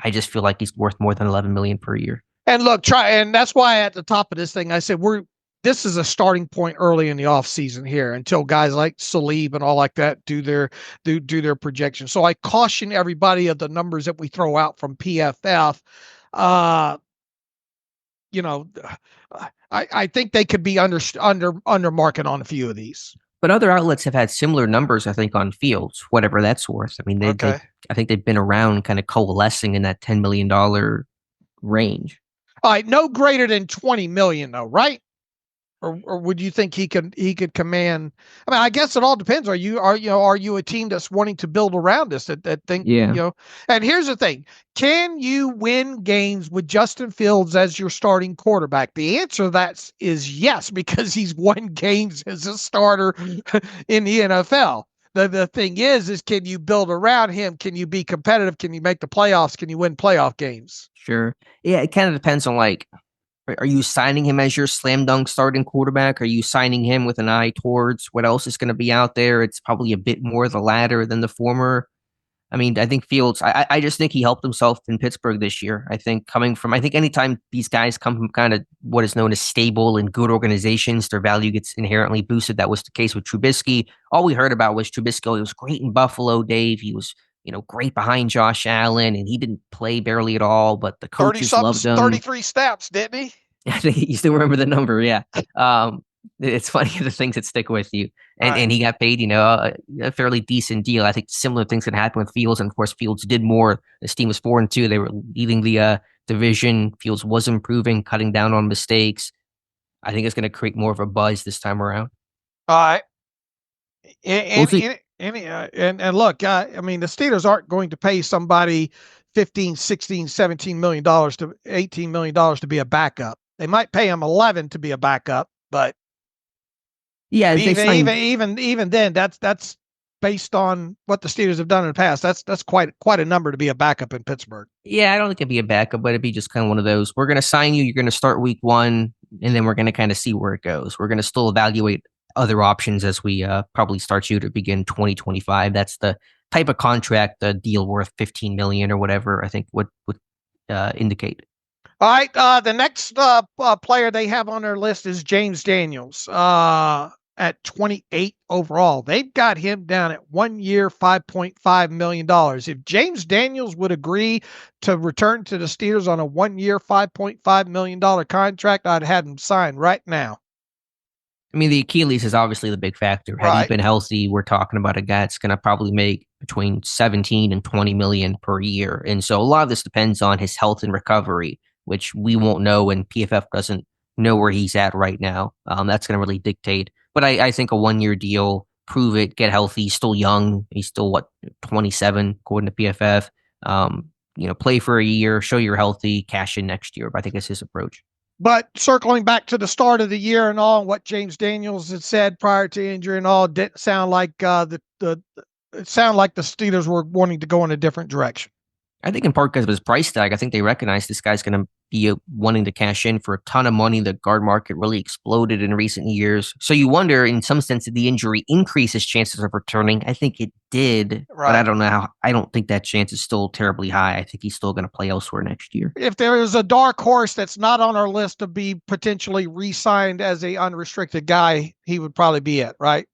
I just feel like he's worth more than $11 million per year. And look, and that's why at the top of this thing, I said, this is a starting point early in the offseason here until guys like Salib and all like that do their projections. So I caution everybody of the numbers that we throw out from PFF. I think they could be under market on a few of these. But other outlets have had similar numbers, I think, on Fields, whatever that's worth. I mean, I think they've been around kind of coalescing in that $10 million range. All right, no greater than 20 million though, right? Or would you think he could command? I mean, I guess it all depends. Are you a team that's wanting to build around this that think, and here's the thing: can you win games with Justin Fields as your starting quarterback? The answer to that is yes, because he's won games as a starter in the NFL. The thing is can you build around him? Can you be competitive? Can you make the playoffs? Can you win playoff games? Sure. Yeah, it kind of depends on are you signing him as your slam dunk starting quarterback? Are you signing him with an eye towards what else is going to be out there? It's probably a bit more the latter than the former. I mean, I think Fields, I just think he helped himself in Pittsburgh this year. I think anytime these guys come from kind of what is known as stable and good organizations, their value gets inherently boosted. That was the case with Trubisky. All we heard about was Trubisky. He was great in Buffalo, Dave. He was great behind Josh Allen, and he didn't play barely at all, but the coaches loved him. 33 snaps, didn't he? I think you still remember the number, yeah. It's funny the things that stick with you. And he got paid, a fairly decent deal. I think similar things could happen with Fields, and of course Fields did more. This team was 4-2. They were leading the division. Fields was improving, cutting down on mistakes. I think it's going to create more of a buzz this time around. All right. And look, I mean, the Steelers aren't going to pay somebody $15, $16, $17 million to $18 million to be a backup. They might pay him 11 to be a backup, but yeah, even then, that's based on what the Steelers have done in the past. That's quite a number to be a backup in Pittsburgh. Yeah, I don't think it'd be a backup, but it'd be just kind of one of those. We're going to sign you. You're going to start week 1, and then we're going to kind of see where it goes. We're going to still evaluate other options as we probably start you to begin 2025. That's the type of contract, the deal worth $15 million or whatever, I think would indicate. All right. The next player they have on their list is James Daniels. at 28 overall. They've got him down at 1 year, $5.5 million. If James Daniels would agree to return to the Steelers on a 1 year, $5.5 million contract, I'd have him signed right now. I mean, the Achilles is obviously the big factor. Had he been healthy, we're talking about a guy that's going to probably make between 17 and 20 million per year. And so a lot of this depends on his health and recovery, which we won't know, and PFF doesn't know where he's at right now. That's going to really dictate. But I think a 1 year deal, prove it, get healthy. He's still young. He's still 27 according to PFF. Play for a year, show you're healthy, cash in next year. But I think that's his approach. But circling back to the start of the year and all, what James Daniels had said prior to injury and all, didn't sound like it sounded like the Steelers were wanting to go in a different direction. I think in part because of his price tag. I think they recognize this guy's going to be wanting to cash in for a ton of money. The guard market really exploded in recent years. So you wonder, in some sense, did the injury increase his chances of returning? I think it did, but I don't know how. I don't think that chance is still terribly high. I think he's still going to play elsewhere next year. If there is a dark horse that's not on our list to be potentially re-signed as a unrestricted guy, he would probably be it, right?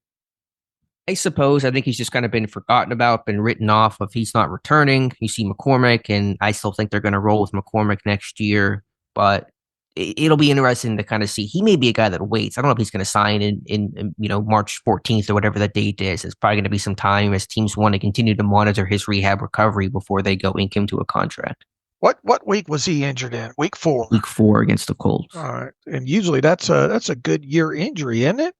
I suppose. I think he's just kind of been forgotten about, been written off if he's not returning. You see McCormick, and I still think they're going to roll with McCormick next year, but it'll be interesting to kind of see. He may be a guy that waits. I don't know if he's going to sign in March 14th or whatever that date is. It's probably going to be some time as teams want to continue to monitor his rehab recovery before they go ink him to a contract. What week was he injured in? Week 4. Week 4 against the Colts. All right, and usually that's a good year injury, isn't it?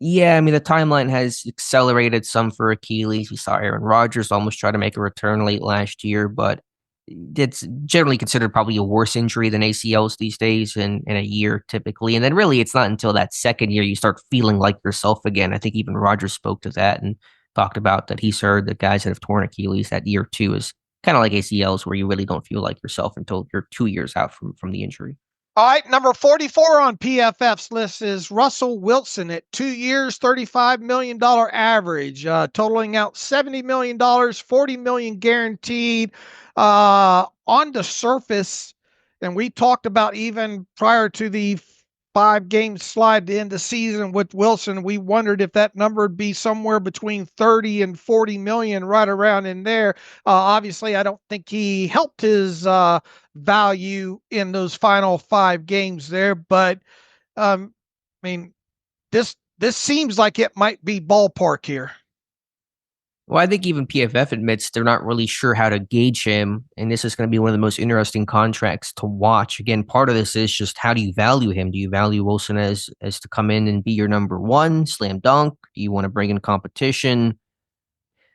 Yeah, I mean, the timeline has accelerated some for Achilles. We saw Aaron Rodgers almost try to make a return late last year, but it's generally considered probably a worse injury than ACLs these days in a year typically. And then really it's not until that second year you start feeling like yourself again. I think even Rodgers spoke to that and talked about that he's heard that guys that have torn Achilles, that year 2 is kind of like ACLs where you really don't feel like yourself until you're 2 years out from the injury. All right, number 44 on PFF's list is Russell Wilson at 2 years, $35 million average, totaling out $70 million, $40 million guaranteed. On the surface, and we talked about even prior to the 5-game slide to end the season with Wilson, we wondered if that number would be somewhere between 30 and 40 million, right around in there. Obviously, I don't think he helped his value in those final 5 games there, but I mean, this seems like it might be ballpark here. Well, I think even PFF admits they're not really sure how to gauge him, and this is going to be one of the most interesting contracts to watch. Again, part of this is just how do you value him? Do you value Wilson as to come in and be your number 1, slam dunk? Do you want to bring in competition?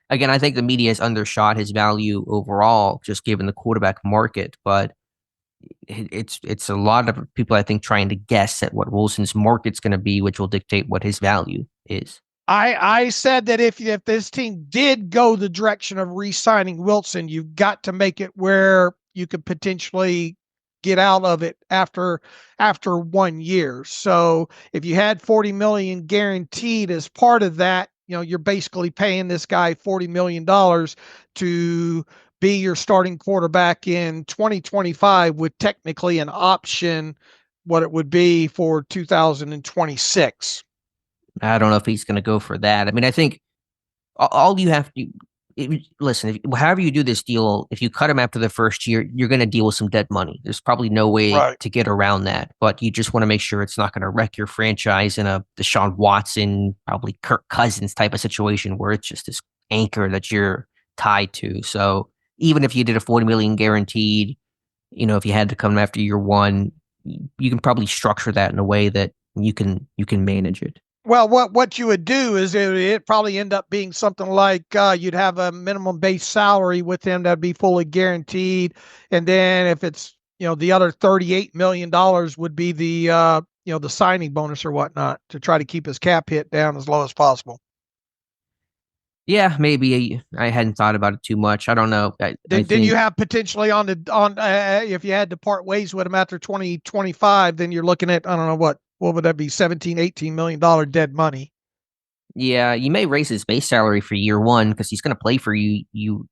Again, I think the media has undershot his value overall, just given the quarterback market, but it's a lot of people, I think, trying to guess at what Wilson's market's going to be, which will dictate what his value is. I said that if this team did go the direction of re-signing Wilson, you've got to make it where you could potentially get out of it after 1 year. So if you had 40 million guaranteed as part of that, you're basically paying this guy $40 million to be your starting quarterback in 2025 with technically an option, what it would be for 2026. I don't know if he's going to go for that. I mean, I think all you have to listen, however you do this deal, if you cut him after the first year, you're going to deal with some dead money. There's probably no way to get around that, but you just want to make sure it's not going to wreck your franchise in a Deshaun Watson, probably Kirk Cousins type of situation where it's just this anchor that you're tied to. So even if you did a 40 million guaranteed, if you had to come after year 1, you can probably structure that in a way that you can manage it. Well, what you would do is it probably end up being something like you'd have a minimum base salary with him that'd be fully guaranteed, and then if it's the other $38 million would be the the signing bonus or whatnot to try to keep his cap hit down as low as possible. Yeah, maybe I hadn't thought about it too much. I don't know. Then you have potentially on if you had to part ways with him after 2025, then you're looking at I don't know what would that be, $17-18 million dead money. Yeah, you may raise his base salary for year one because he's going to play for you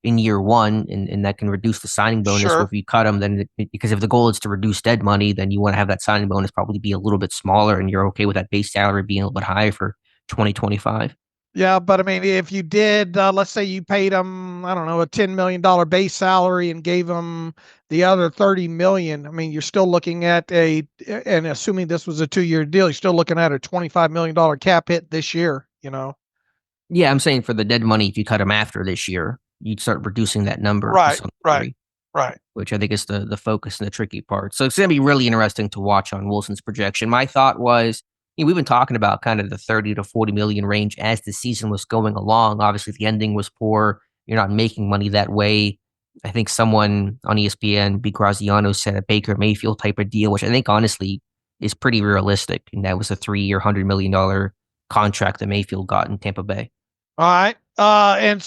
in year one, and that can reduce the signing bonus. Or Sure. if you cut him, then because if the goal is to reduce dead money, then you want to have that signing bonus probably be a little bit smaller, and you're okay with that base salary being a little bit high for 2025. Yeah, but I mean, if you did, let's say you paid him, I don't know, a $10 million base salary and gave him the other 30 million. I mean, you're still looking at and assuming this was a 2-year deal, you're still looking at a $25 million cap hit this year. Yeah, I'm saying for the dead money, if you cut him after this year, you'd start reducing that number to Right, some right, degree, right. which I think is the focus and the tricky part. So it's going to be really interesting to watch on Wilson's projection. My thought was, we've been talking about kind of the 30 to 40 million range as the season was going along. Obviously, the ending was poor. You're not making money that way. I think someone on ESPN, B. Graziano, said a Baker Mayfield type of deal, which I think honestly is pretty realistic. And that was a 3-year, $100 million contract that Mayfield got in Tampa Bay. All right. And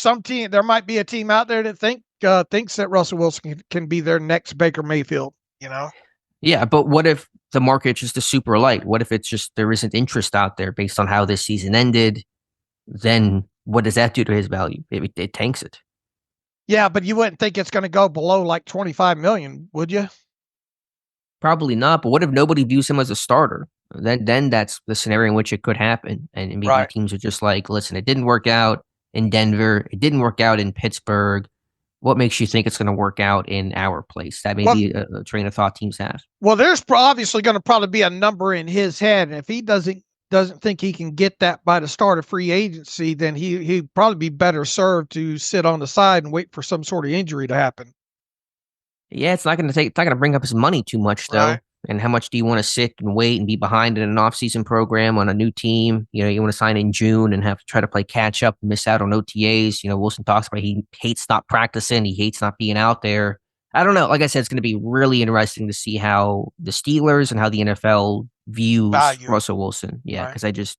there might be a team out there that thinks that Russell Wilson can be their next Baker Mayfield, you know? Yeah, but what if the market's just a super light? What if it's just there isn't interest out there based on how this season ended? Then what does that do to his value? It tanks it. Yeah, but you wouldn't think it's going to go below like 25 million, would you? Probably not. But what if nobody views him as a starter? Then that's the scenario in which it could happen. And maybe Right. teams are just like, listen, it didn't work out in Denver. It didn't work out in Pittsburgh. What makes you think it's going to work out in our place? That may Well, be a train of thought teams have. well, there's obviously going to probably be a number in his head, and if he doesn't think he can get that by the start of free agency, then he'd probably be better served to sit on the side and wait for some sort of injury to happen. Yeah, it's not going to bring up his money too much though. Right. And how much do you want to sit and wait and be behind in an offseason program on a new team? You want to sign in June and have to try to play catch up and miss out on OTAs. Wilson talks about he hates not practicing. He hates not being out there. I don't know. Like I said, it's going to be really interesting to see how the Steelers and how the NFL views Value. Russell Wilson. Yeah, Right. because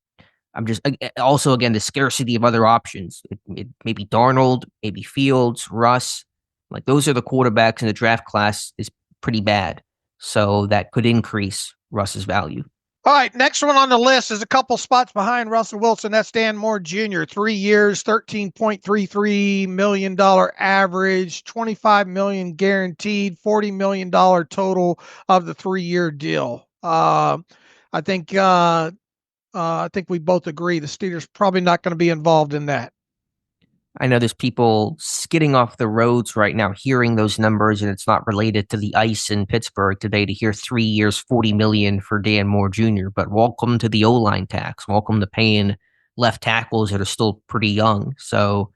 I'm just also again the scarcity of other options. Maybe Darnold, maybe Fields, Russ. Like those are the quarterbacks in the draft class is pretty bad. So that could increase Russ's value. All right, next one on the list is a couple spots behind Russell Wilson. That's Dan Moore Jr. 3 years, $13.33 million average, $25 million guaranteed, $40 million total of the 3-year deal. I think we both agree the Steelers probably not going to be involved in that. I know there's people skidding off the roads right now hearing those numbers, and it's not related to the ice in Pittsburgh today to hear 3 years, $40 million for Dan Moore Jr. But welcome to the O-line tax. Welcome to paying left tackles that are still pretty young. So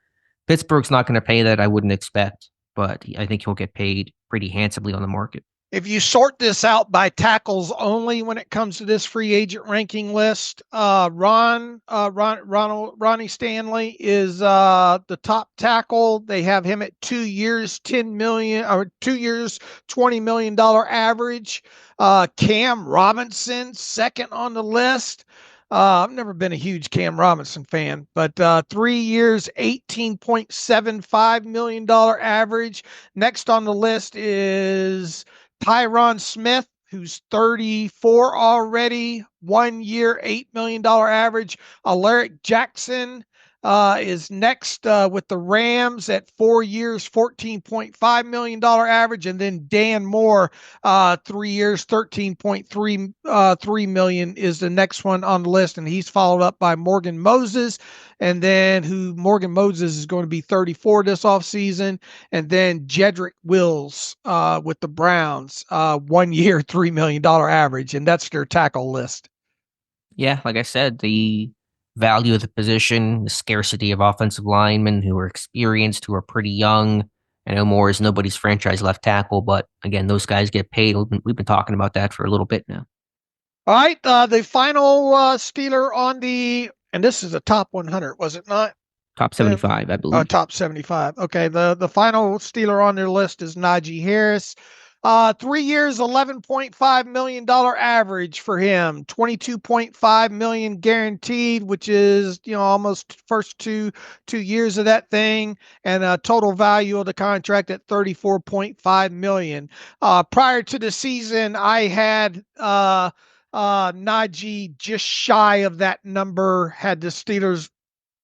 Pittsburgh's not going to pay that. I wouldn't expect, but I think he'll get paid pretty handsomely on the market. If you sort this out by tackles only when it comes to this free agent ranking list, Ronnie Stanley is the top tackle. They have him at 2 years, 10 million, or 2 years, $20 million average. Cam Robinson, second on the list. I've never been a huge Cam Robinson fan, but 3 years, $18.75 million average. Next on the list is Tyron Smith, who's 34 already, 1 year, $8 million average. Alaric Jackson is next with the Rams at 4 years, $14.5 million average. And then Dan Moore, 3 years, $13.3 million is the next one on the list. And he's followed up by Morgan Moses. And then Morgan Moses is going to be 34 this offseason. And then Jedrick Wills with the Browns, 1 year, $3 million average. And that's their tackle list. Yeah, like I said, the value of the position, the scarcity of offensive linemen who are experienced, who are pretty young. I know Moore is nobody's franchise left tackle, but again, those guys get paid. We've been talking about that for a little bit now. All right, the final Steeler on and this is a top 100, was it not? Top 75, I believe. Top 75. Okay, the final Steeler on their list is Najee Harris. 3 years, $11.5 million average for him, $22.5 million guaranteed, which is, almost first two years of that thing, and a total value of the contract at $34.5 million. Prior to the season, I had Najee just shy of that number, had the Steelers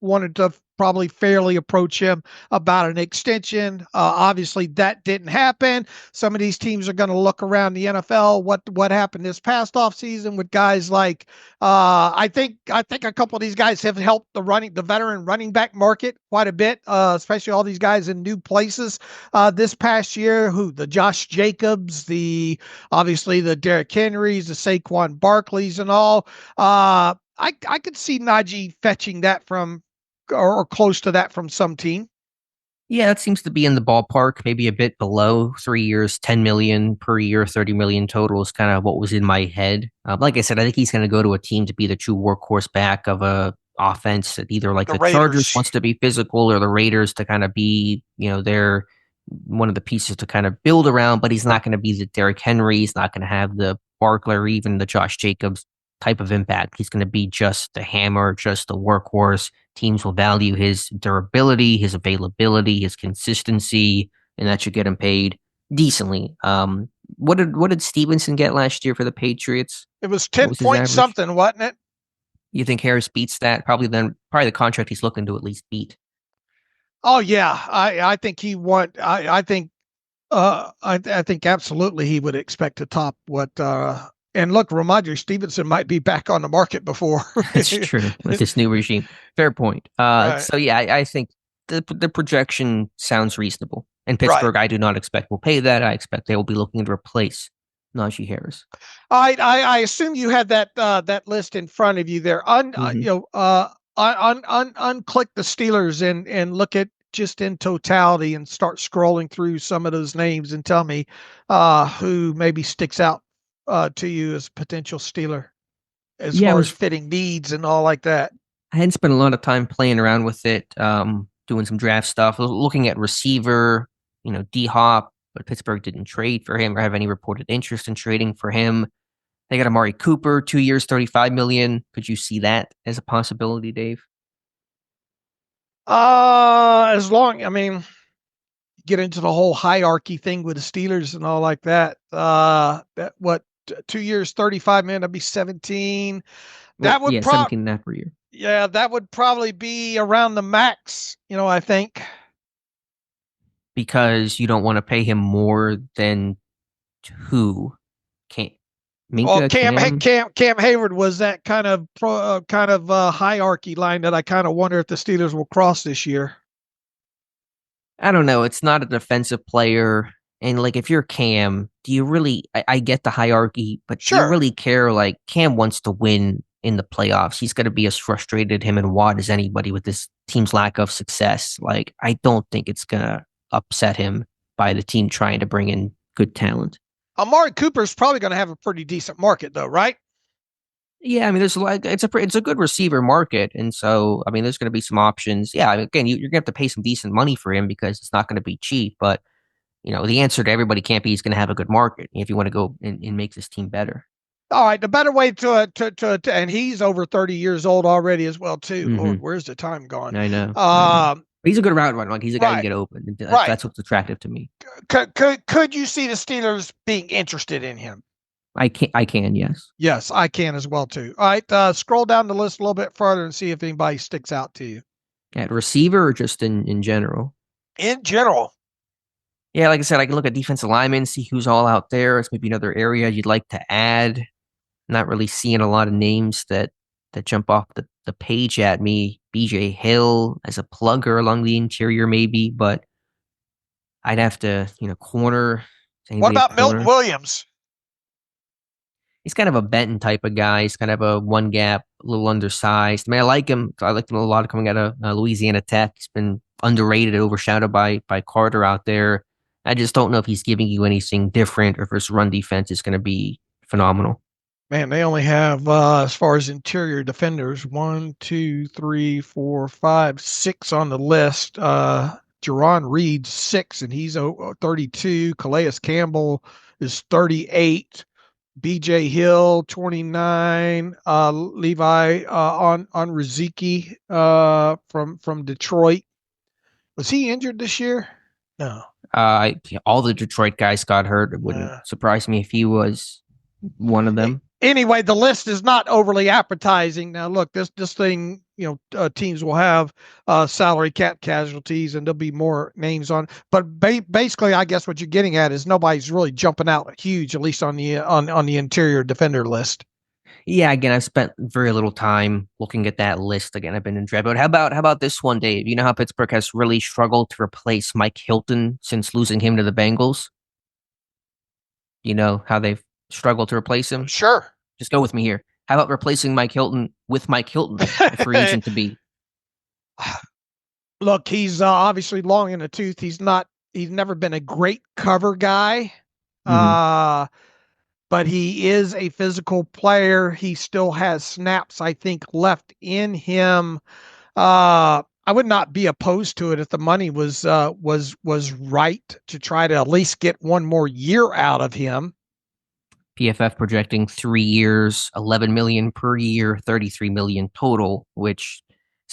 wanted to probably fairly approach him about an extension. Obviously, that didn't happen. Some of these teams are going to look around the NFL. What happened this past offseason with guys like I think a couple of these guys have helped the veteran running back market quite a bit, especially all these guys in new places this past year. The Josh Jacobs, obviously the Derrick Henrys, the Saquon Barkleys, and all. I could see Najee fetching that from or close to that from some team. Yeah, that seems to be in the ballpark, maybe a bit below 3 years, 10 million per year, 30 million total is kind of what was in my head. Like I said, I think he's going to go to a team to be the true workhorse back of a offense that either like the Chargers wants to be physical or the Raiders to kind of be, they're one of the pieces to kind of build around, but he's not going to be the Derrick Henry. He's not going to have the Barkley or even the Josh Jacobs type of impact. He's going to be just the hammer, just the workhorse. Teams will value his durability, his availability, his consistency, and that should get him paid decently. What did Stevenson get last year for the Patriots? It was 10 point something, wasn't it? You think Harris beats that? Probably the contract he's looking to at least beat. Oh yeah, I think he won. I think absolutely he would expect to top what. And look, Ramondre Stevenson might be back on the market before. That's true with this new regime. Fair point. Right. So yeah, I think the projection sounds reasonable. And Pittsburgh, right. I do not expect will pay that. I expect they will be looking to replace Najee Harris. I assume you had that list in front of you there. Unclick the Steelers and look at just in totality and start scrolling through some of those names and tell me who maybe sticks out to you as a potential Steeler as far as fitting needs and all like that. I hadn't spent a lot of time playing around with it, doing some draft stuff, looking at receiver, D-Hop, but Pittsburgh didn't trade for him or have any reported interest in trading for him. They got Amari Cooper, 2 years, $35 million. Could you see that as a possibility, Dave? Get into the whole hierarchy thing with the Steelers and all like that. 2 years, $35 million, that'd be 17. That would 17 per year. Yeah, that would probably be around the max, I think. Because you don't want to pay him more than who? Cam Hayward was that kind of hierarchy line that I kind of wonder if the Steelers will cross this year. I don't know. It's not a defensive player. And like, if you're Cam, do you really, I get the hierarchy, but sure. Do you really care? Like, Cam wants to win in the playoffs. He's going to be as frustrated, him and Watt, as anybody with this team's lack of success. Like, I don't think it's going to upset him by the team trying to bring in good talent. Amari Cooper's probably going to have a pretty decent market though, right? Yeah, there's it's a good receiver market, and so there's going to be some options. Yeah, again, you're going to have to pay some decent money for him because it's not going to be cheap. But the answer to everybody can't be he's going to have a good market if you want to go and make this team better. All right, the better way to and he's over 30 years old already as well too. Mm-hmm. Lord, where's the time gone? I know. He's a good route runner. Like, he's a guy who can get open. That's what's attractive to me. Could you see the Steelers being interested in him? I can, yes. Yes, I can as well too. All right, scroll down the list a little bit further and see if anybody sticks out to you. At receiver or just in general? In general. Yeah, like I said, I can look at defensive linemen, see who's all out there. It's maybe another area you'd like to add. Not really seeing a lot of names that jump off the page at me. BJ Hill as a plugger along the interior maybe, but I'd have to, corner. What about Milton Williams? He's kind of a Benton type of guy. He's kind of a one gap, a little undersized. I like him. I liked him a lot coming out of Louisiana Tech. He's been underrated, overshadowed by Carter out there. I just don't know if he's giving you anything different or if his run defense is going to be phenomenal. Man, they only have, as far as interior defenders, 1, 2, 3, 4, 5, 6 on the list. Jerron Reed's 6, and he's 32. Calais Campbell is 38. BJ Hill, 29, Levi on Riziki from Detroit. Was he injured this year? No. All the Detroit guys got hurt. It wouldn't surprise me if he was one of them. Anyway, the list is not overly appetizing. Now, look, this thing, teams will have salary cap casualties, and there'll be more names on. But basically, I guess what you're getting at is nobody's really jumping out huge, at least on the interior defender list. Yeah, again, I've spent very little time looking at that list. Again, I've been in dread. But how about this one, Dave? You know how Pittsburgh has really struggled to replace Mike Hilton since losing him to the Bengals? You know how they've struggled to replace him? Sure. Just go with me here. How about replacing Mike Hilton with Mike Hilton, a free agent to be? Look, he's obviously long in the tooth. He's never been a great cover guy. Mhm. But he is a physical player. He still has snaps, I think, left in him. I would not be opposed to it if the money was right to try to at least get one more year out of him. PFF projecting 3 years, 11 million per year, 33 million total, which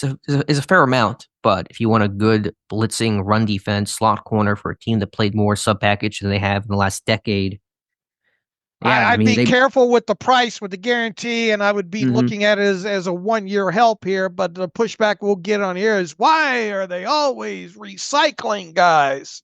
is a fair amount. But if you want a good blitzing run defense slot corner for a team that played more sub package than they have in the last decade, yeah, I'd be careful with the price, with the guarantee, and I would be looking at it as a 1 year help here. But the pushback we'll get on here is, why are they always recycling guys?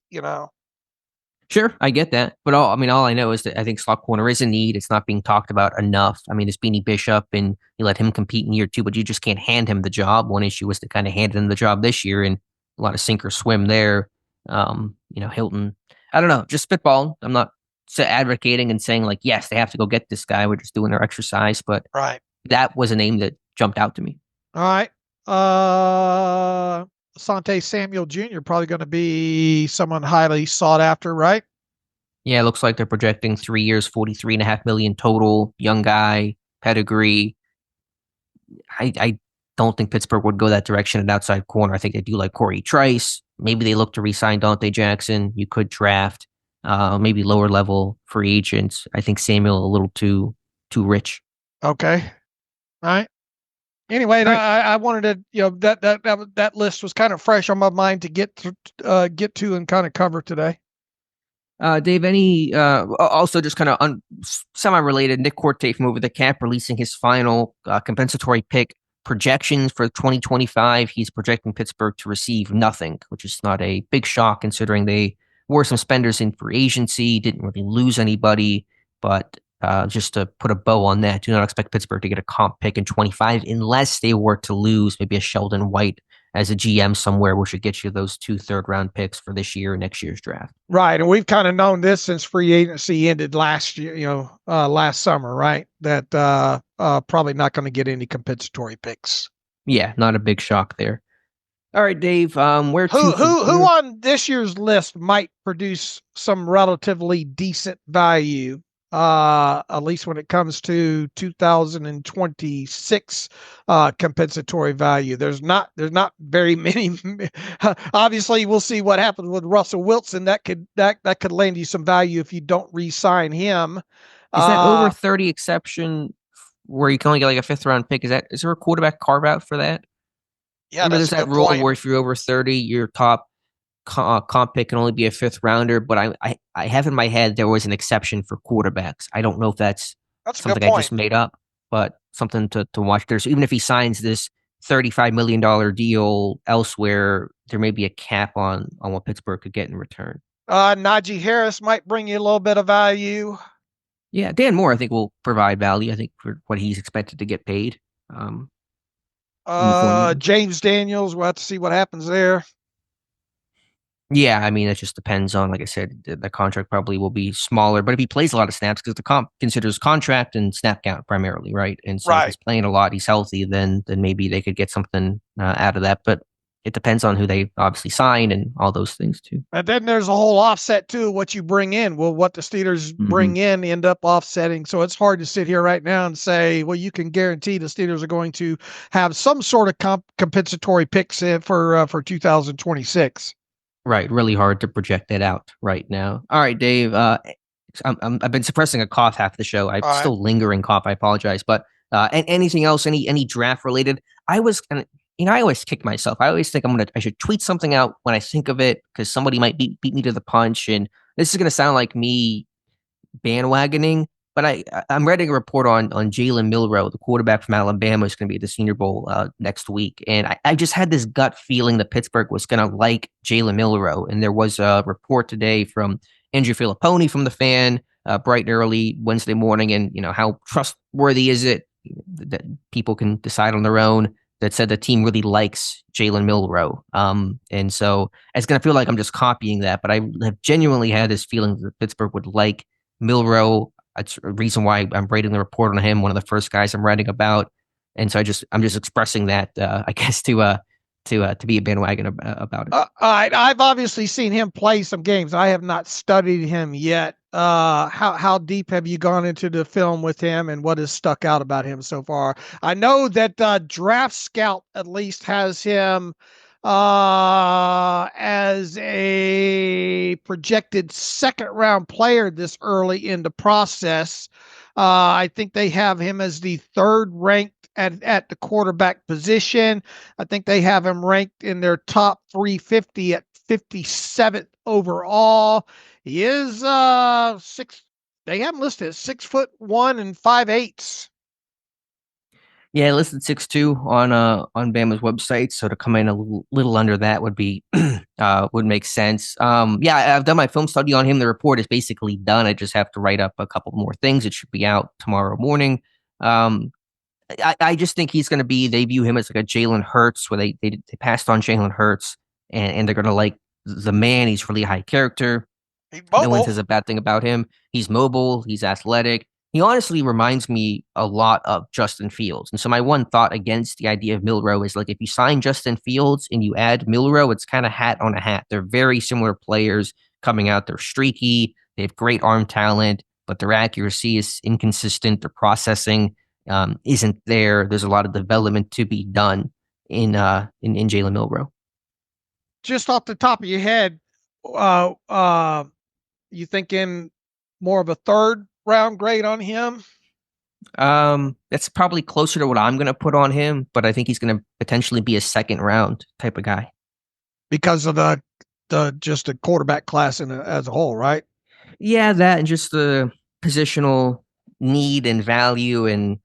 Sure, I get that. But all I know is that I think slot corner is a need. It's not being talked about enough. I mean, there's Beanie Bishop, and you let him compete in year 2, but you just can't hand him the job. One issue was to kind of hand him the job this year, and a lot of sink or swim there. Hilton, I don't know, just spitballing. I'm not advocating and saying like, yes, they have to go get this guy. We're just doing our exercise, but right, that was a name that jumped out to me. All right. Asante Samuel Jr. probably going to be someone highly sought after, right? Yeah, it looks like they're projecting 3 years, 43.5 million total. Young guy, pedigree. I don't think Pittsburgh would go that direction at outside corner. I think they do like Corey Trice. Maybe they look to re-sign Dante Jackson. You could draft maybe lower level free agents. I think Samuel a little too rich. Okay. All right. Anyway, right. I wanted to, that list was kind of fresh on my mind to get to and kind of cover today. Dave, any also just kind of semi-related, Nick Corte from Over the Cap releasing his final compensatory pick projections for 2025. He's projecting Pittsburgh to receive nothing, which is not a big shock considering they were some spenders in free agency, didn't really lose anybody, but just to put a bow on that, do not expect Pittsburgh to get a comp pick in 25 unless they were to lose maybe a Sheldon White as a GM somewhere, which should get you those 2 third-round picks for this year and next year's draft. Right, and we've kind of known this since free agency ended last year, last summer, right? That probably not going to get any compensatory picks. Yeah, not a big shock there. All right, Dave. Who on this year's list might produce some relatively decent value? At least when it comes to 2026 compensatory value. There's not very many. Obviously, we'll see what happens with Russell Wilson. That could land you some value if you don't re-sign him. Is that over 30 exception where you can only get like a 5th round pick? Is there a quarterback carve out for that? Yeah, remember there's that rule where if you're over 30, your top comp pick can only be a 5th rounder, but I have in my head there was an exception for quarterbacks. I don't know if that's something I just made up, but something to watch there. So even if he signs this $35 million deal elsewhere, there may be a cap on what Pittsburgh could get in return. Najee Harris might bring you a little bit of value. Yeah, Dan Moore I think will provide value, I think, for what he's expected to get paid. James Daniels, we'll have to see what happens there. Yeah, I mean, it just depends on, like I said, the contract probably will be smaller, but if he plays a lot of snaps, because the comp considers contract and snap count primarily, right? And so if he's playing a lot, he's healthy, then maybe they could get something out of that. But it depends on who they obviously sign and all those things too. And then there's a whole offset too, what you bring in. Well, what the Steelers bring in end up offsetting. So it's hard to sit here right now and say, well, you can guarantee the Steelers are going to have some sort of compensatory picks in for 2026. Right, really hard to project that out right now. All right, Dave. I've been suppressing a cough half the show. I'm still lingering cough. I apologize. But anything else? Any draft related? I always kick myself. I always think I should tweet something out when I think of it because somebody might beat me to the punch. And this is gonna sound like me bandwagoning, I'm reading a report on Jaylen Milroe, the quarterback from Alabama, is going to be at the Senior Bowl next week, and I just had this gut feeling that Pittsburgh was going to like Jaylen Milroe, and there was a report today from Andrew Filipponi from the Fan, bright and early Wednesday morning, and how trustworthy is it that people can decide on their own. That said the team really likes Jaylen Milroe, and so it's going to feel like I'm just copying that, but I have genuinely had this feeling that Pittsburgh would like Milroe. That's a reason why I'm writing the report on him, one of the first guys I'm writing about. And so I'm just expressing that, I guess, to be a bandwagon about it. All right. I've obviously seen him play some games. I have not studied him yet. How deep have you gone into the film with him, and what has stuck out about him so far? I know that Draft Scout at least has him as a projected second round player this early in the process. I think they have him as the third ranked at the quarterback position. I think they have him ranked in their top 350 at 57th overall. He is six. They have him listed as 6'1" and 5'8". Yeah, listed 6'2" on Bama's website, so to come in a little under that would be would make sense. Yeah, I've done my film study on him. The report is basically done. I just have to write up a couple more things. It should be out tomorrow morning. I just think he's going to be. They view him as like a Jalen Hurts, where they passed on Jalen Hurts, and they're going to like the man. He's really high character. No one says a bad thing about him. He's mobile. He's athletic. He honestly reminds me a lot of Justin Fields. And so my one thought against the idea of Milroe is like if you sign Justin Fields and you add Milroe, it's kind of hat on a hat. They're very similar players coming out. They're streaky. They have great arm talent, but their accuracy is inconsistent. Their processing isn't there. There's a lot of development to be done in Jaylen Milroe. Just off the top of your head, you thinking more of a third round grade on him? That's probably closer to what I'm going to put on him, but I think he's going to potentially be a second round type of guy because of the just the quarterback class as a whole, right? Yeah, that and just the positional need and value. And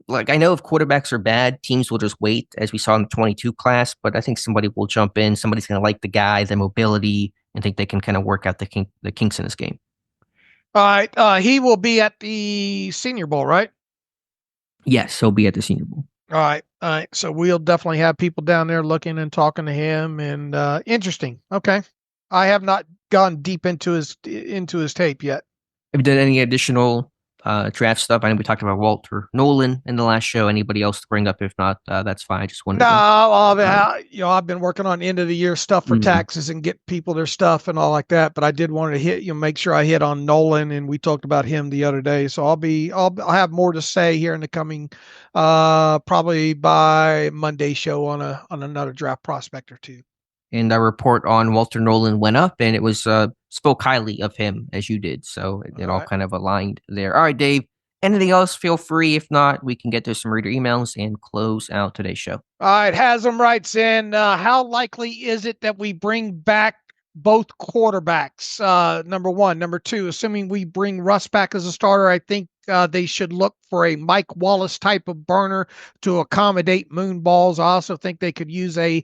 like, I know if quarterbacks are bad, teams will just wait, as we saw in the 22 class, but I think somebody will jump in. Somebody's going to like the guy, the mobility, and think they can kind of work out the kinks in this game. All right. He will be at the Senior Bowl, right? Yes, he'll be at the Senior Bowl. All right. So we'll definitely have people down there looking and talking to him. And interesting. Okay. I have not gone deep into his tape yet. Have you done any additional draft stuff? I know we talked about Walter Nolan in the last show. Anybody else to bring up? If not, that's fine. I just wanted. I've been working on end of the year stuff for taxes and get people their stuff and all like that. But I did want to hit make sure I hit on Nolan, and we talked about him the other day. So I'll have more to say here in the coming, probably by Monday show on another draft prospect or two. And our report on Walter Nolan went up, and it was spoke highly of him as you did. So it all kind of aligned there. All right, Dave, anything else? Feel free. If not, we can get to some reader emails and close out today's show. All right. Hasm writes in, how likely is it that we bring back both quarterbacks? Number one. Number two, assuming we bring Russ back as a starter, I think they should look for a Mike Wallace type of burner to accommodate moon balls. I also think they could use a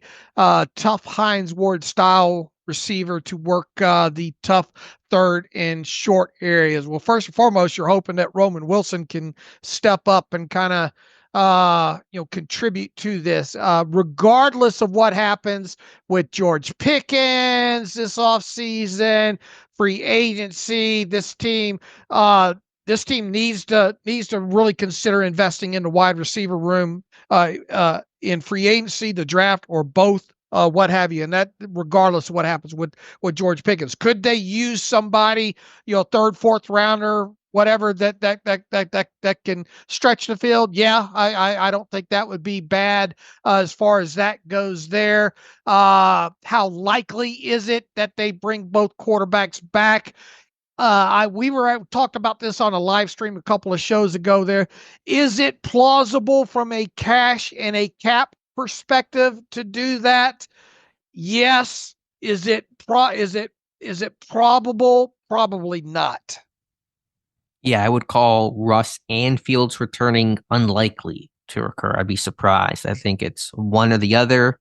tough Hines Ward style receiver to work the tough third and short areas. Well, first and foremost, you're hoping that Roman Wilson can step up and kind of contribute to this, regardless of what happens with George Pickens this offseason, free agency. This team needs to really consider investing in the wide receiver room, in free agency, the draft, or both, what have you. And that regardless of what happens with George Pickens. Could they use somebody, third, fourth rounder, whatever that can stretch the field? Yeah, I don't think that would be bad as far as that goes there. How likely is it that they bring both quarterbacks back? We talked about this on a live stream a couple of shows ago there. Is it plausible from a cash and a cap perspective to do that? Yes. Is it probable? Probably not. Yeah, I would call Russ and Fields returning unlikely to occur. I'd be surprised. I think it's one or the other,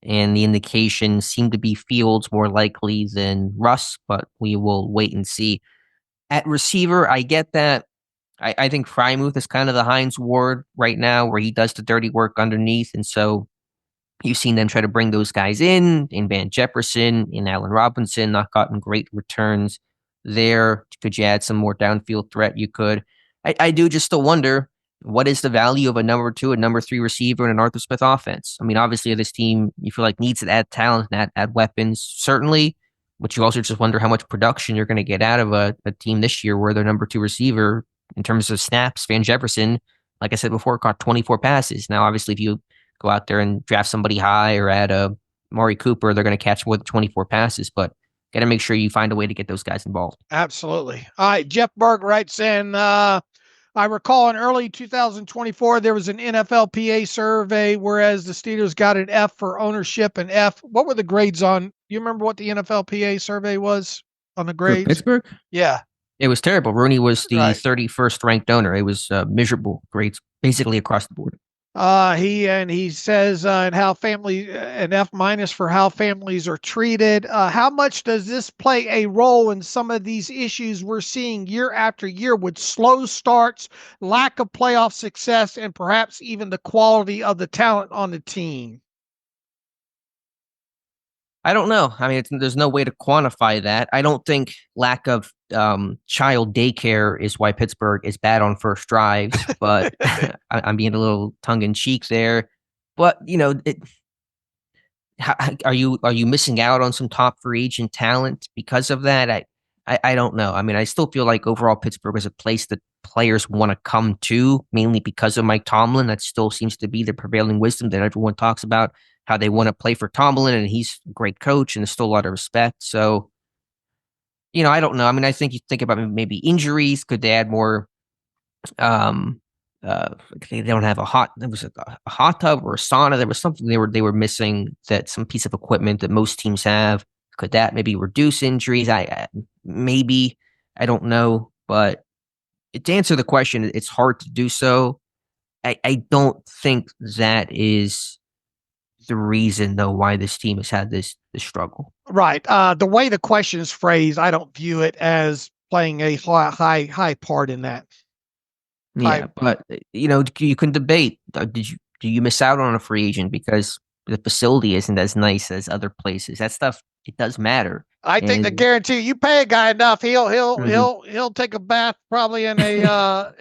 and the indications seem to be Fields more likely than Russ, but we will wait and see. At receiver, I get that. I think Frymuth is kind of the Heinz Ward right now, where he does the dirty work underneath, and so you've seen them try to bring those guys in Van Jefferson, in Allen Robinson, not gotten great returns there. Could you add some more downfield threat? You could. I do just still wonder, what is the value of a number two and number three receiver in an Arthur Smith offense? I mean, obviously, this team, you feel like needs to add talent and add weapons, certainly, but you also just wonder how much production you're going to get out of a team this year where their number two receiver, in terms of snaps, Van Jefferson, like I said before, caught 24 passes. Now, obviously, if you go out there and draft somebody high or add a Maury Cooper, they're going to catch more than 24 passes, but got to make sure you find a way to get those guys involved. Absolutely. All right. Jeff Berg writes in, I recall in early 2024, there was an NFLPA survey, whereas the Steelers got an F for ownership and F. What were the grades on? You remember what the NFLPA survey was on the grades? For Pittsburgh? Yeah. It was terrible. Rooney was the Right. 31st ranked owner. It was miserable grades basically across the board. He says and how family an F minus for how families are treated. How much does this play a role in some of these issues we're seeing year after year with slow starts, lack of playoff success, and perhaps even the quality of the talent on the team? I don't know. I mean, there's no way to quantify that. I don't think lack of child daycare is why Pittsburgh is bad on first drives, but I'm being a little tongue in cheek there. But are you missing out on some top free agent talent because of that? I don't know. I mean, I still feel like overall Pittsburgh is a place that players want to come to, mainly because of Mike Tomlin. That still seems to be the prevailing wisdom that everyone talks about, how they want to play for Tomlin, and he's a great coach, and there's still a lot of respect. So, I don't know. I mean, I think you think about maybe injuries. Could they add more? Um, they don't have there was a hot tub or a sauna. There was something they were missing, that some piece of equipment that most teams have. Could that maybe reduce injuries? Maybe, I don't know, but to answer the question, it's hard to do so. I don't think that is the reason, though, why this team has had this struggle. Right. The way the question is phrased, I don't view it as playing a high part in that. Yeah, but you can debate. Do you miss out on a free agent because the facility isn't as nice as other places? That stuff, it does matter. I think the guarantee, you pay a guy enough, he'll take a bath probably in a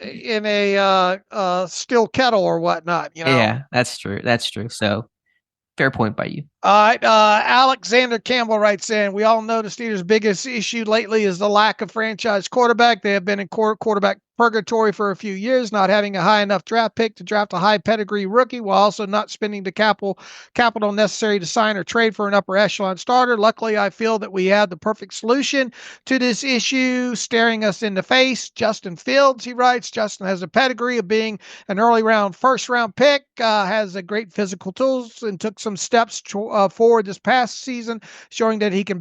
steel kettle or whatnot. Yeah, that's true. That's true. So fair point by you. All right. Alexander Campbell writes in, we all know the Steelers' biggest issue lately is the lack of franchise quarterback. They have been in quarterback purgatory for a few years, not having a high enough draft pick to draft a high pedigree rookie, while also not spending the capital necessary to sign or trade for an upper echelon starter. Luckily, I feel that we have the perfect solution to this issue staring us in the face. Justin Fields, he writes. Justin has a pedigree of being an first round pick, has a great physical tools, and took some steps forward this past season, showing that he can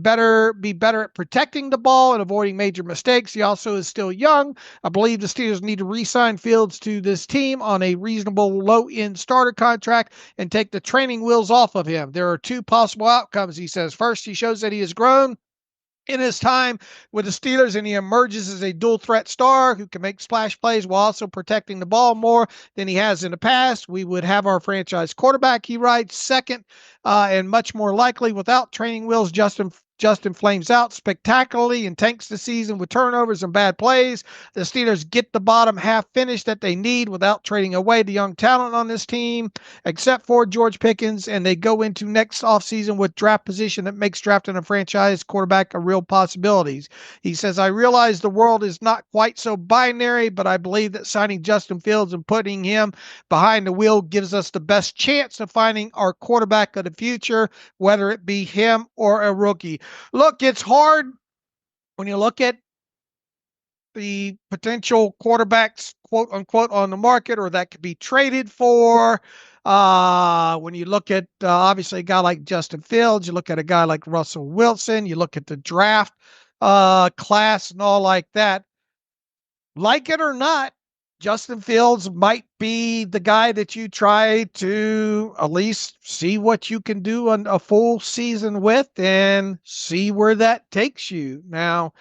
be better at protecting the ball and avoiding major mistakes. He also is still young. I believe the Steelers need to re-sign Fields to this team on a reasonable low-end starter contract and take the training wheels off of him. There are two possible outcomes, he says. First, he shows that he has grown in his time with the Steelers, and he emerges as a dual threat star who can make splash plays while also protecting the ball more than he has in the past. We would have our franchise quarterback, he writes. Second, and much more likely, without training wheels, Justin flames out spectacularly and tanks the season with turnovers and bad plays. The Steelers get the bottom half finish that they need without trading away the young talent on this team, except for George Pickens, and they go into next offseason with draft position that makes drafting a franchise quarterback a real possibility. He says, I realize the world is not quite so binary, but I believe that signing Justin Fields and putting him behind the wheel gives us the best chance of finding our quarterback of the future, whether it be him or a rookie. Look, it's hard when you look at the potential quarterbacks, quote unquote, on the market or that could be traded for. When you look at obviously a guy like Justin Fields, you look at a guy like Russell Wilson, you look at the draft class and all like that. like it or not, Justin Fields might be the guy that you try to at least see what you can do on a full season with and see where that takes you. Now,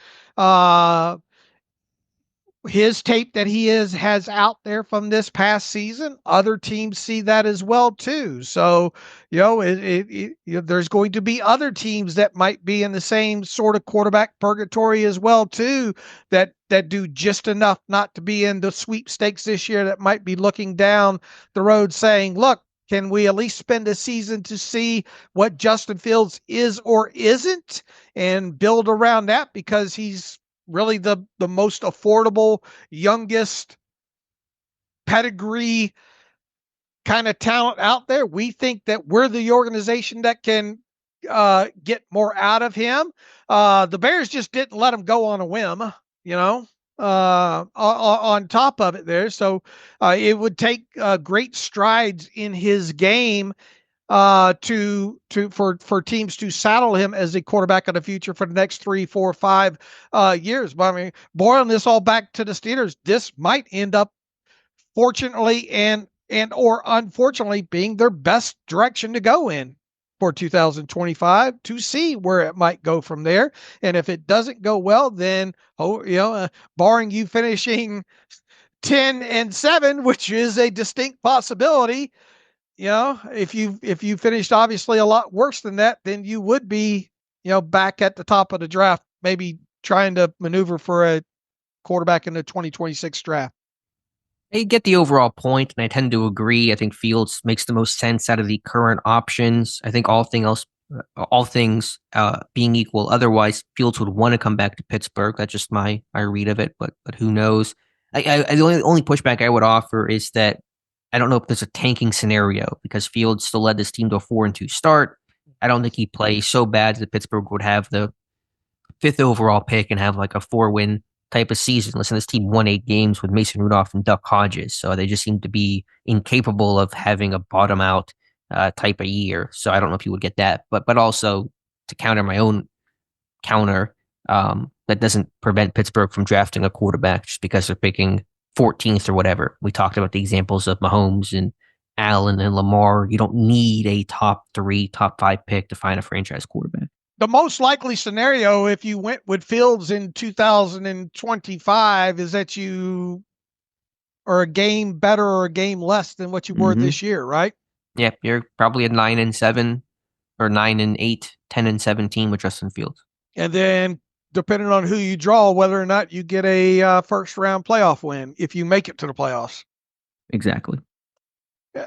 his tape that he has out there from this past season, other teams see that as well too. So, there's going to be other teams that might be in the same sort of quarterback purgatory as well too, that do just enough not to be in the sweepstakes this year, that might be looking down the road saying, look, can we at least spend a season to see what Justin Fields is or isn't and build around that, because he's really the most affordable, youngest pedigree kind of talent out there. We think that we're the organization that can get more out of him. The Bears just didn't let him go on a whim, on top of it there. So it would take great strides in his game for teams to saddle him as a quarterback of the future for the next 3, 4, 5 years. But I mean, boiling this all back to the Steelers, this might end up, fortunately and or unfortunately, being their best direction to go in for 2025, to see where it might go from there. And if it doesn't go well, then barring you finishing 10-7, which is a distinct possibility. If you finished obviously a lot worse than that, then you would be, back at the top of the draft, maybe trying to maneuver for a quarterback in the 2026 draft. I get the overall point, and I tend to agree. I think Fields makes the most sense out of the current options. I think all things being equal, otherwise Fields would want to come back to Pittsburgh. That's just my read of it, but who knows? The only pushback I would offer is that I don't know if there's a tanking scenario, because Fields still led this team to a 4-2 start. I don't think he plays so bad that Pittsburgh would have the 5th overall pick and have like a 4-win type of season. Listen, this team won 8 games with Mason Rudolph and Duck Hodges, so they just seem to be incapable of having a bottom out type of year. So I don't know if you would get that, but also to counter my own counter, that doesn't prevent Pittsburgh from drafting a quarterback just because they're picking 14th or whatever. We talked about the examples of Mahomes and Allen and Lamar. You don't need a top 3, top 5 pick to find a franchise quarterback. The most likely scenario, if you went with Fields in 2025, is that you are a game better or a game less than what you were this year, right? Yeah, you're probably at 9-7 or 9-8, 10-17 with Justin Fields. And then, depending on who you draw, whether or not you get a first round playoff win, if you make it to the playoffs. Exactly.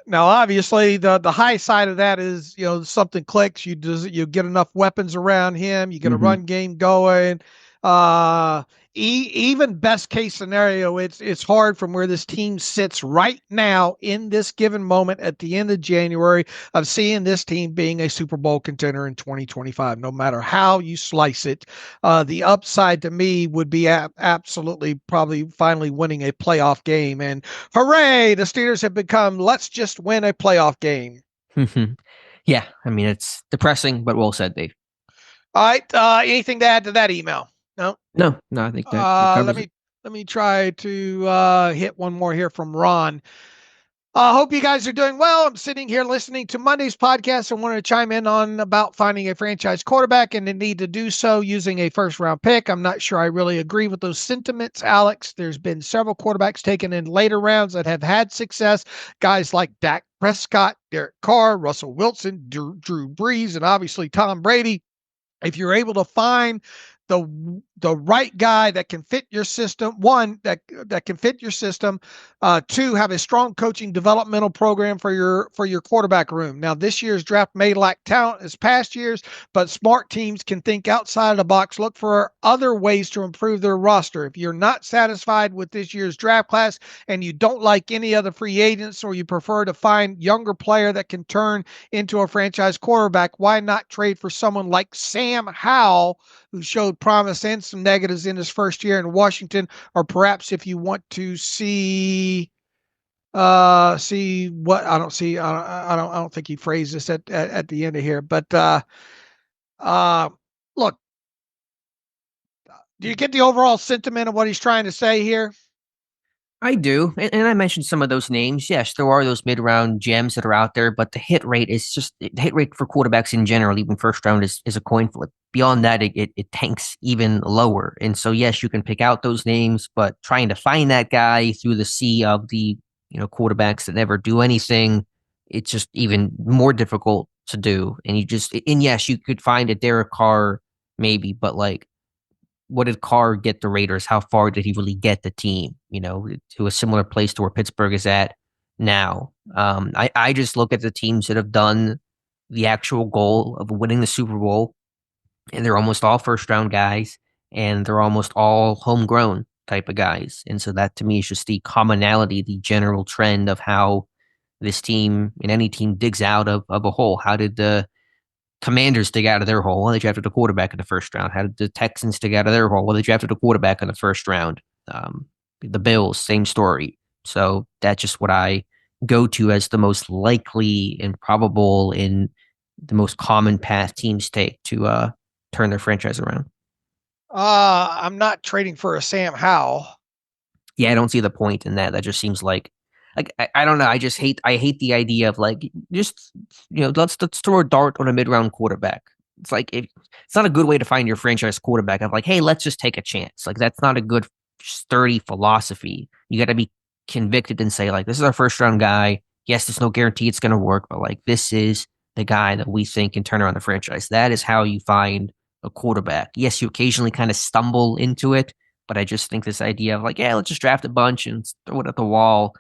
Now, obviously, the high side of that is, something clicks. You get enough weapons around him. You get a run game going. Even best case scenario, it's hard from where this team sits right now in this given moment at the end of January of seeing this team being a Super Bowl contender in 2025, no matter how you slice it. The upside to me would be absolutely probably finally winning a playoff game. And hooray, the Steelers have become, let's just win a playoff game. Yeah, I mean, it's depressing, but well said, Dave. All right. Anything to add to that email? No, I think that let me try to hit one more here from Ron. Hope you guys are doing well. I'm sitting here listening to Monday's podcast and wanted to chime in on about finding a franchise quarterback and the need to do so using a first round pick. I'm not sure I really agree with those sentiments, Alex. There's been several quarterbacks taken in later rounds that have had success. Guys like Dak Prescott, Derek Carr, Russell Wilson, Drew Brees, and obviously Tom Brady. If you're able to find the right guy that can fit your system, one that can fit your system, two, have a strong coaching developmental program for your quarterback room. Now, this year's draft may lack talent as past years, but smart teams can think outside of the box, look for other ways to improve their roster. If you're not satisfied with this year's draft class and you don't like any other free agents, or you prefer to find younger player that can turn into a franchise quarterback, why not trade for someone like Sam Howell, who showed promise and some negatives in his first year in Washington? Or perhaps if you want to see what I don't think he phrased this at the end of here, but look, do you get the overall sentiment of what he's trying to say here? I do, and I mentioned some of those names. Yes, there are those mid-round gems that are out there, but the hit rate is just the hit rate for quarterbacks in general, even first round, is a coin flip. Beyond that, it tanks even lower. And so, yes, you can pick out those names, but trying to find that guy through the sea of the quarterbacks that never do anything, it's just even more difficult to do. And yes, you could find a Derek Carr maybe, but like, what did Carr get the Raiders? How far did he really get the team, to a similar place to where Pittsburgh is at now? I just look at the teams that have done the actual goal of winning the Super Bowl, and they're almost all first round guys, and they're almost all homegrown type of guys. And so that to me is just the commonality, the general trend of how this team and any team digs out of a hole. How did the Commanders dig out of their hole? Well, they drafted a quarterback in the first round. How did the Texans dig out of their hole? Well, they drafted a quarterback in the first round. The Bills, same story. So that's just what I go to as the most likely and probable and the most common path teams take to turn their franchise around. I'm not trading for a Sam Howell. Yeah, I don't see the point in that. That just seems like I don't know. I hate the idea of like just let's throw a dart on a mid round quarterback. It's like it's not a good way to find your franchise quarterback. Of like, hey, let's just take a chance. Like that's not a good sturdy philosophy. You got to be convicted and say like, this is our first round guy. Yes, there's no guarantee it's going to work, but like this is the guy that we think can turn around the franchise. That is how you find a quarterback. Yes, you occasionally kind of stumble into it, but I just think this idea of like, yeah, let's just draft a bunch and throw it at the wall,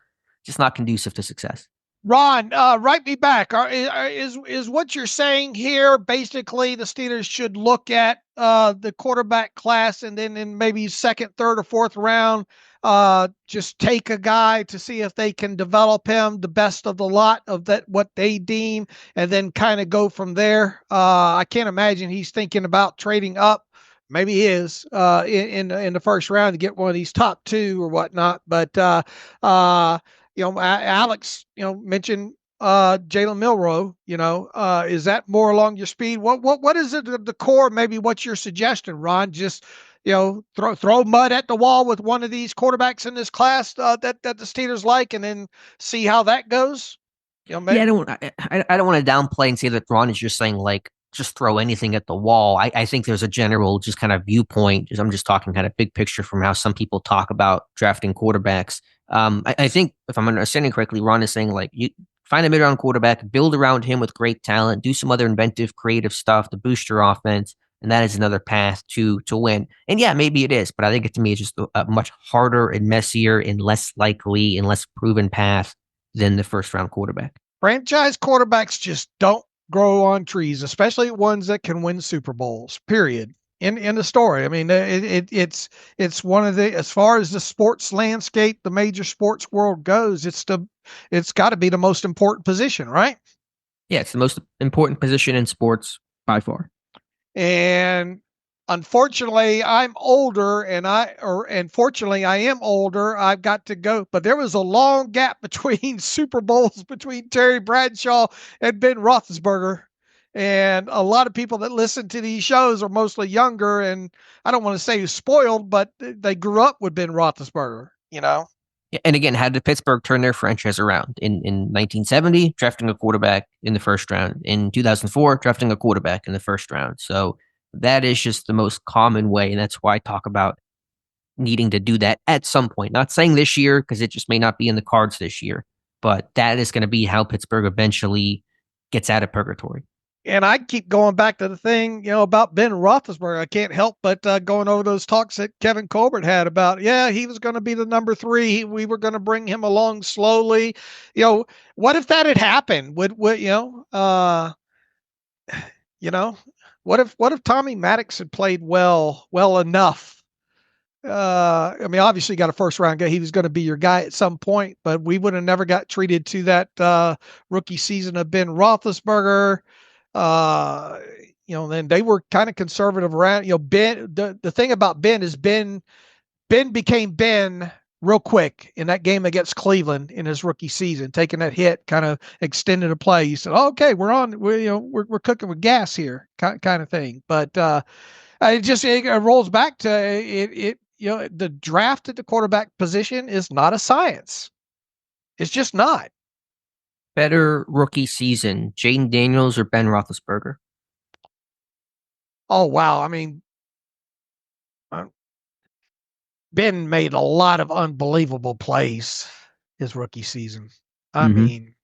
just not conducive to success. Ron, write me back. Is what you're saying here basically the Steelers should look at the quarterback class and then in maybe second, third, or fourth round, just take a guy to see if they can develop him the best of the lot of that what they deem, and then kind of go from there. I can't imagine he's thinking about trading up. Maybe he is in the first round to get one of these top two or whatnot, but Alex, mentioned Jaylen Milroe. Is that more along your speed? What is it the core? Maybe what's your suggestion, Ron? Just throw mud at the wall with one of these quarterbacks in this class that the Steelers like, and then see how that goes. Maybe. Yeah, I don't want to downplay and say that Ron is just saying like just throw anything at the wall. I think there's a general just kind of viewpoint. I'm just talking kind of big picture from how some people talk about drafting quarterbacks. I think if I'm understanding correctly, Ron is saying like you find a mid-round quarterback, build around him with great talent, do some other inventive, creative stuff to boost your offense, and that is another path to win. And yeah, maybe it is, but I think to me it's just a much harder and messier and less likely and less proven path than the first round quarterback. Franchise quarterbacks just don't grow on trees, especially ones that can win Super Bowls. Period. In the story. I mean, it's one of the, as far as the sports landscape, the major sports world goes, it's got to be the most important position, right? Yeah, it's the most important position in sports by far. And unfortunately, I'm older, fortunately, I am older. I've got to go, but there was a long gap between Super Bowls between Terry Bradshaw and Ben Roethlisberger. And a lot of people that listen to these shows are mostly younger, and I don't want to say spoiled, but they grew up with Ben Roethlisberger, And again, how did Pittsburgh turn their franchise around? In 1970, drafting a quarterback in the first round. In 2004, drafting a quarterback in the first round. So that is just the most common way, and that's why I talk about needing to do that at some point. Not saying this year, because it just may not be in the cards this year, but that is going to be how Pittsburgh eventually gets out of purgatory. And I keep going back to the thing, about Ben Roethlisberger. I can't help but going over those talks that Kevin Colbert had about, he was going to be the number 3. We were going to bring him along slowly. What if that had happened? What if Tommy Maddox had played well enough? Obviously got a first round guy. He was going to be your guy at some point, but we would have never got treated to that rookie season of Ben Roethlisberger. Then they were kind of conservative around, Ben, the thing about Ben is Ben became Ben real quick in that game against Cleveland in his rookie season, taking that hit, kind of extended a play. You said, okay, we're cooking with gas here kind of thing. But it rolls back to the draft at the quarterback position is not a science. It's just not. Better rookie season, Jaden Daniels or Ben Roethlisberger? Oh, wow. I mean, Ben made a lot of unbelievable plays his rookie season. I mean,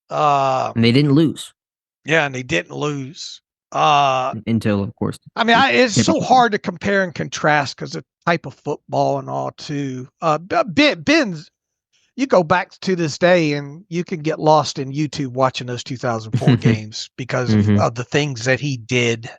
and they didn't lose. Yeah, and they didn't lose. Until, of course. I mean, it's so hard to compare and contrast because the type of football and all too. Ben's, you go back to this day and you can get lost in YouTube watching those 2004 games because of the things that he did,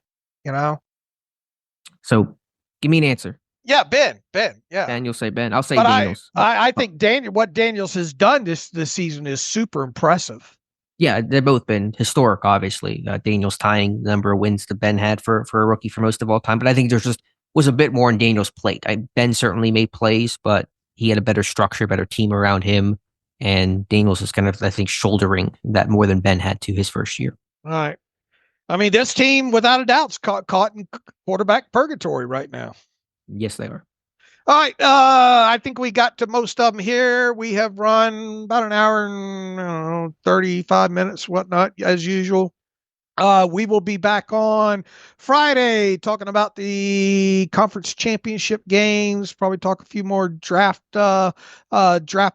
So give me an answer. Yeah, Ben. Yeah. Ben, you'll say Ben. I'll say Daniels. I think what Daniels has done this season is super impressive. Yeah, they've both been historic, obviously. Daniels tying the number of wins that Ben had for a rookie for most of all time. But I think there just was a bit more on Daniels' plate. Ben certainly made plays, but he had a better structure, better team around him. And Daniels is kind of, I think, shouldering that more than Ben had to his first year. All right. I mean, this team, without a doubt, is caught in quarterback purgatory right now. Yes, they are. All right. I think we got to most of them here. We have run about an hour and 35 minutes, whatnot, as usual. We will be back on Friday talking about the conference championship games, probably talk a few more draft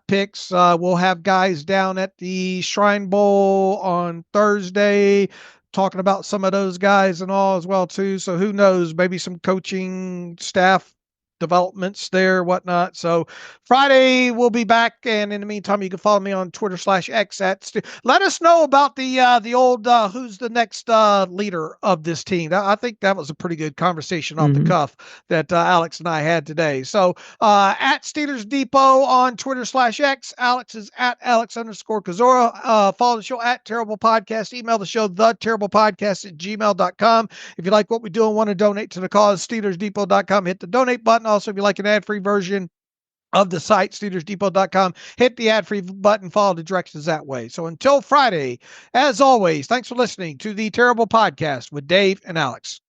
picks. We'll have guys down at the Shrine Bowl on Thursday talking about some of those guys and all as well too. So who knows, maybe some coaching staff developments there, whatnot. So Friday we'll be back, and in the meantime, you can follow me on Twitter/X let us know about the old who's the next leader of this team. I think that was a pretty good conversation off the cuff that Alex and I had today. So at Steelers Depot on Twitter/X, Alex is at Alex_Kozora. Follow the show at Terrible Podcast. Email the show theterriblepodcast@gmail.com. If you like what we do and want to donate to the cause, SteelersDepot.com, hit the donate button. Also, if you like an ad-free version of the site, SteelersDepot.com, hit the ad-free button, follow the directions that way. So until Friday, as always, thanks for listening to the Terrible Podcast with Dave and Alex.